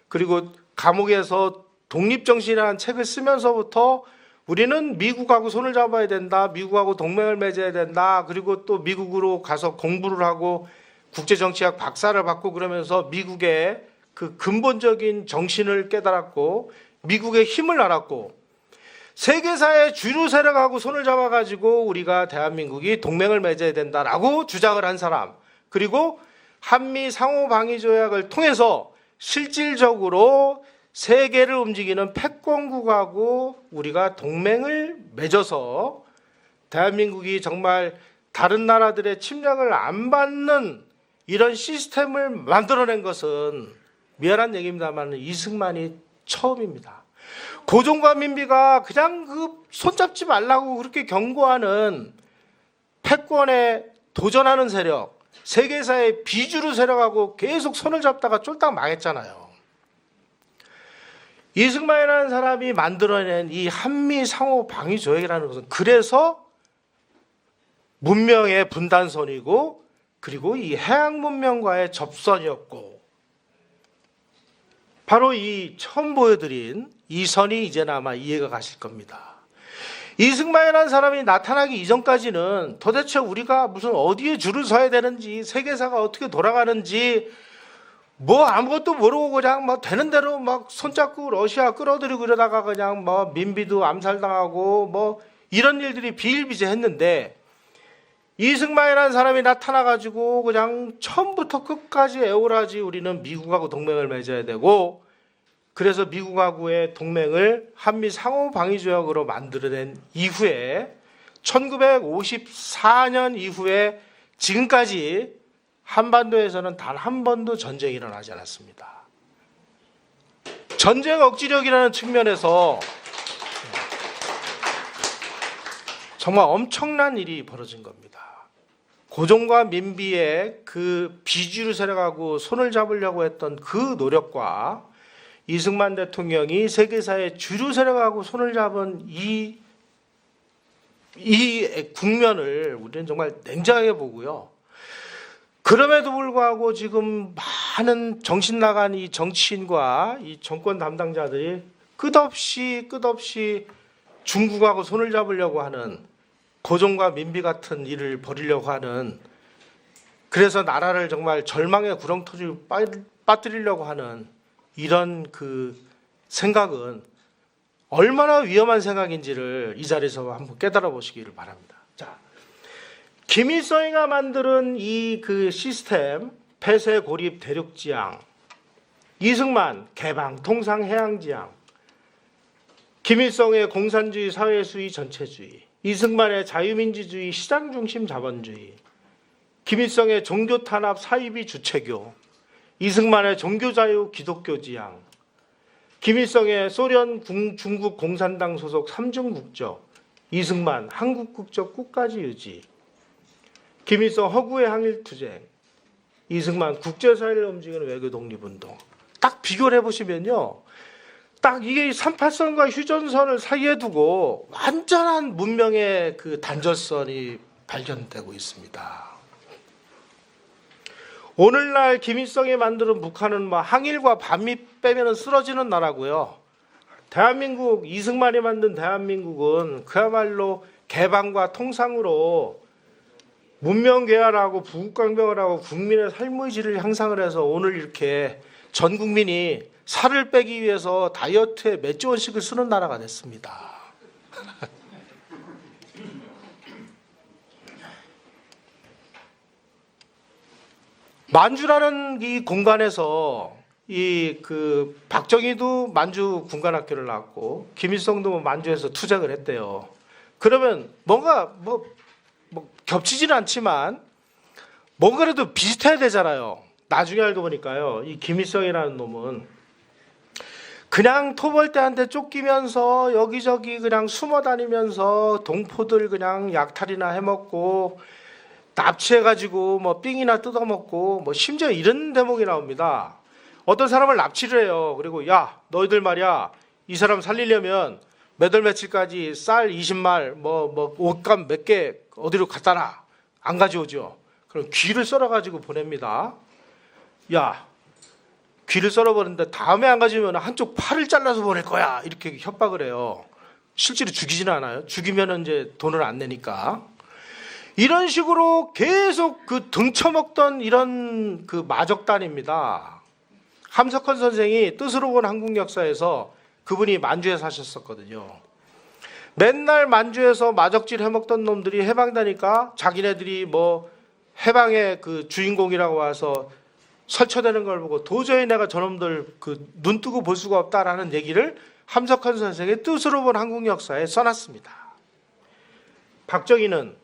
그리고 감옥에서 독립정신이라는 책을 쓰면서부터 우리는 미국하고 손을 잡아야 된다, 미국하고 동맹을 맺어야 된다, 그리고 또 미국으로 가서 공부를 하고 국제정치학 박사를 받고 그러면서 미국의 그 근본적인 정신을 깨달았고 미국의 힘을 알았고 세계사의 주류 세력하고 손을 잡아가지고 우리가 대한민국이 동맹을 맺어야 된다라고 주장을 한 사람, 그리고 한미 상호방위조약을 통해서 실질적으로 세계를 움직이는 패권국하고 우리가 동맹을 맺어서 대한민국이 정말 다른 나라들의 침략을 안 받는 이런 시스템을 만들어낸 것은 미안한 얘기입니다만 이승만이 처음입니다. 고종과 민비가 그냥 그 손잡지 말라고 그렇게 경고하는 패권에 도전하는 세력, 세계사의 비주류 세력하고 계속 손을 잡다가 쫄딱 망했잖아요. 이승만이라는 사람이 만들어낸 이 한미 상호 방위 조약이라는 것은 그래서 문명의 분단선이고 그리고 이 해양 문명과의 접선이었고, 바로 이 처음 보여드린 이 선이 이제는 아마 이해가 가실 겁니다. 이승만이라는 사람이 나타나기 이전까지는 도대체 우리가 무슨 어디에 줄을 서야 되는지, 세계사가 어떻게 돌아가는지 아무것도 모르고 그냥 되는 대로 손잡고 러시아 끌어들이고 이러다가 그냥 민비도 암살당하고 이런 일들이 비일비재했는데, 이승만이라는 사람이 나타나가지고 그냥 처음부터 끝까지 애월하지 우리는 미국하고 동맹을 맺어야 되고, 그래서 미국하고의 동맹을 한미 상호방위조약으로 만들어낸 이후에 1954년 이후에 지금까지 한반도에서는 단 한 번도 전쟁이 일어나지 않았습니다. 전쟁 억지력이라는 측면에서 정말 엄청난 일이 벌어진 겁니다. 고종과 민비의 그 비주류 세력하고 손을 잡으려고 했던 그 노력과 이승만 대통령이 세계사의 주류 세력하고 손을 잡은 이 국면을 우리는 정말 냉정하게 보고요. 그럼에도 불구하고 지금 많은 정신 나간 이 정치인과 이 정권 담당자들이 끝없이 중국하고 손을 잡으려고 하는, 고종과 민비 같은 일을 벌이려고 하는, 그래서 나라를 정말 절망의 구렁텅이로 빠뜨리려고 하는 이런 그 생각은 얼마나 위험한 생각인지를 이 자리에서 한번 깨달아 보시기를 바랍니다. 자, 김일성이가 만드는 이 그 시스템, 폐쇄 고립 대륙지향, 이승만 개방 통상 해양지향, 김일성의 공산주의 사회주의 전체주의, 이승만의 자유민주주의 시장중심 자본주의, 김일성의 종교탄압 사이비 주체교, 이승만의 종교자유 기독교 지향, 김일성의 소련 중국 공산당 소속 삼중국적, 이승만 한국 국적 끝까지 유지, 김일성 허구의 항일투쟁, 이승만 국제사회를 움직이는 외교 독립운동. 딱 비교를 해보시면요, 딱 이게 38선과 휴전선을 사이에 두고 완전한 문명의 그 단절선이 발견되고 있습니다. 오늘날 김일성이 만드는 북한은 뭐 항일과 반미 빼면은 쓰러지는 나라고요. 대한민국, 이승만이 만든 대한민국은 그야말로 개방과 통상으로 문명 개화하고 부국강병을 하고 국민의 삶의 질을 향상을 해서 오늘 이렇게 전 국민이 살을 빼기 위해서 다이어트에 몇 조 원씩을 쓰는 나라가 됐습니다. 만주라는 이 공간에서 이 그 박정희도 만주 군관학교를 나왔고 김일성도 뭐 만주에서 투쟁을 했대요. 그러면 뭔가 뭐 겹치지는 않지만 뭔가라도 비슷해야 되잖아요. 나중에 알고 보니까요, 이 김일성이라는 놈은 그냥 토벌대한테 쫓기면서 여기저기 그냥 숨어 다니면서 동포들 그냥 약탈이나 해먹고 납치해가지고 뭐 삥이나 뜯어먹고 뭐 심지어 이런 대목이 나옵니다. 어떤 사람을 납치를 해요. 그리고 야, 너희들 말이야, 이 사람 살리려면 몇 월 며칠까지 쌀 20말 뭐 옷감 몇 개 어디로 갖다 놔. 안 가져오죠. 그럼 귀를 썰어가지고 보냅니다. 야, 귀를 썰어버렸는데 다음에 안 가져오면 한쪽 팔을 잘라서 보낼 거야. 이렇게 협박을 해요. 실제로 죽이지는 않아요. 죽이면 이제 돈을 안 내니까. 이런 식으로 계속 그 등쳐먹던 이런 그 마적단입니다. 함석헌 선생이 뜻으로 본 한국 역사에서 그분이 만주에 사셨었거든요. 맨날 만주에서 마적질 해먹던 놈들이 해방되니까 자기네들이 뭐 해방의 그 주인공이라고 와서 설쳐되는 걸 보고 도저히 내가 저놈들 그 눈 뜨고 볼 수가 없다라는 얘기를 함석헌 선생의 뜻으로 본 한국 역사에 써놨습니다. 박정희는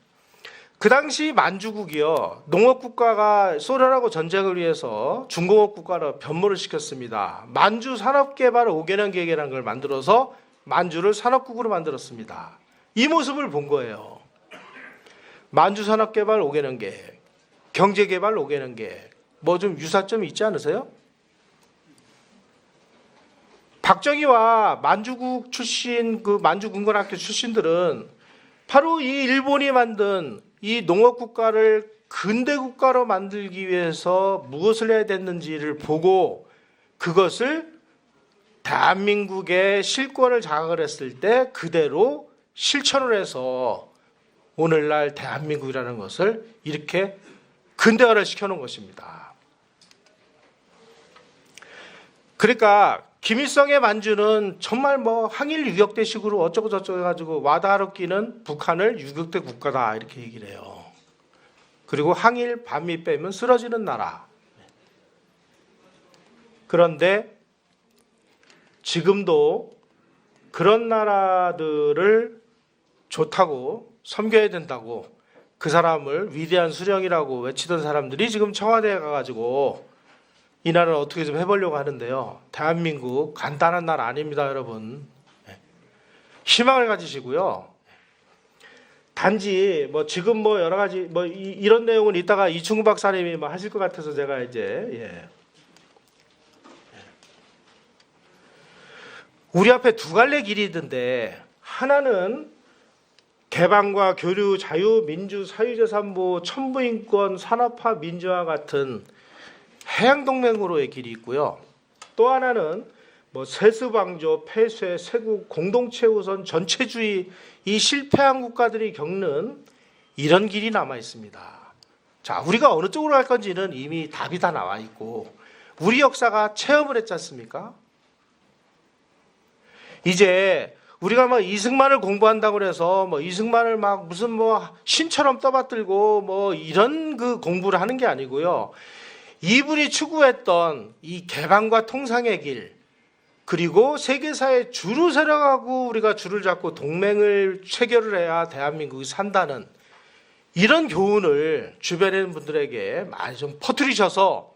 그 당시 만주국이요, 농업국가가 소련하고 전쟁을 위해서 중공업국가로 변모를 시켰습니다. 만주 산업개발 5개년 계획이라는 걸 만들어서 만주를 산업국으로 만들었습니다. 이 모습을 본 거예요. 만주 산업개발 5개년 계획, 경제개발 5개년 계획, 뭐 좀 유사점이 있지 않으세요? 박정희와 만주국 출신, 그 만주군관학교 출신들은 바로 이 일본이 만든 이 농업국가를 근대국가로 만들기 위해서 무엇을 해야 됐는지를 보고 그것을 대한민국의 실권을 장악을 했을 때 그대로 실천을 해서 오늘날 대한민국이라는 것을 이렇게 근대화를 시켜놓은 것입니다. 그러니까 김일성의 만주는 정말 뭐 항일 유격대식으로 어쩌고 저쩌고 해가지고 와다롭기는 북한을 유격대 국가다 이렇게 얘기를 해요. 그리고 항일 반미 빼면 쓰러지는 나라. 그런데 지금도 그런 나라들을 좋다고 섬겨야 된다고 그 사람을 위대한 수령이라고 외치던 사람들이 지금 청와대에 가가지고 이 나라를 어떻게 좀 해보려고 하는데요. 대한민국 간단한 나라 아닙니다, 여러분. 희망을 가지시고요. 단지 뭐 지금 뭐 여러 가지 뭐 이런 내용은 이따가 이충구 박사님이 뭐 하실 것 같아서 제가 이제 우리 앞에 두 갈래 길이 있는데 하나는 개방과 교류, 자유, 민주, 사유재산보호, 천부인권, 산업화, 민주화 같은 해양동맹으로의 길이 있고요. 또 하나는 뭐 세습왕조, 폐쇄, 세국, 공동체 우선, 전체주의 이 실패한 국가들이 겪는 이런 길이 남아 있습니다. 자, 우리가 어느 쪽으로 갈 건지는 이미 답이 다 나와 있고 우리 역사가 체험을 했지 않습니까? 이제 우리가 뭐 이승만을 공부한다고 해서 뭐 이승만을 막 무슨 뭐 신처럼 떠받들고 뭐 이런 그 공부를 하는 게 아니고요. 이분이 추구했던 이 개방과 통상의 길, 그리고 세계사에 줄을 세려가고 우리가 줄을 잡고 동맹을 체결을 해야 대한민국이 산다는 이런 교훈을 주변에 있는 분들에게 많이 좀 퍼뜨리셔서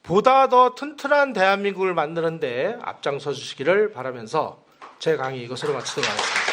보다 더 튼튼한 대한민국을 만드는 데 앞장서 주시기를 바라면서 제 강의 이것으로 마치도록 하겠습니다.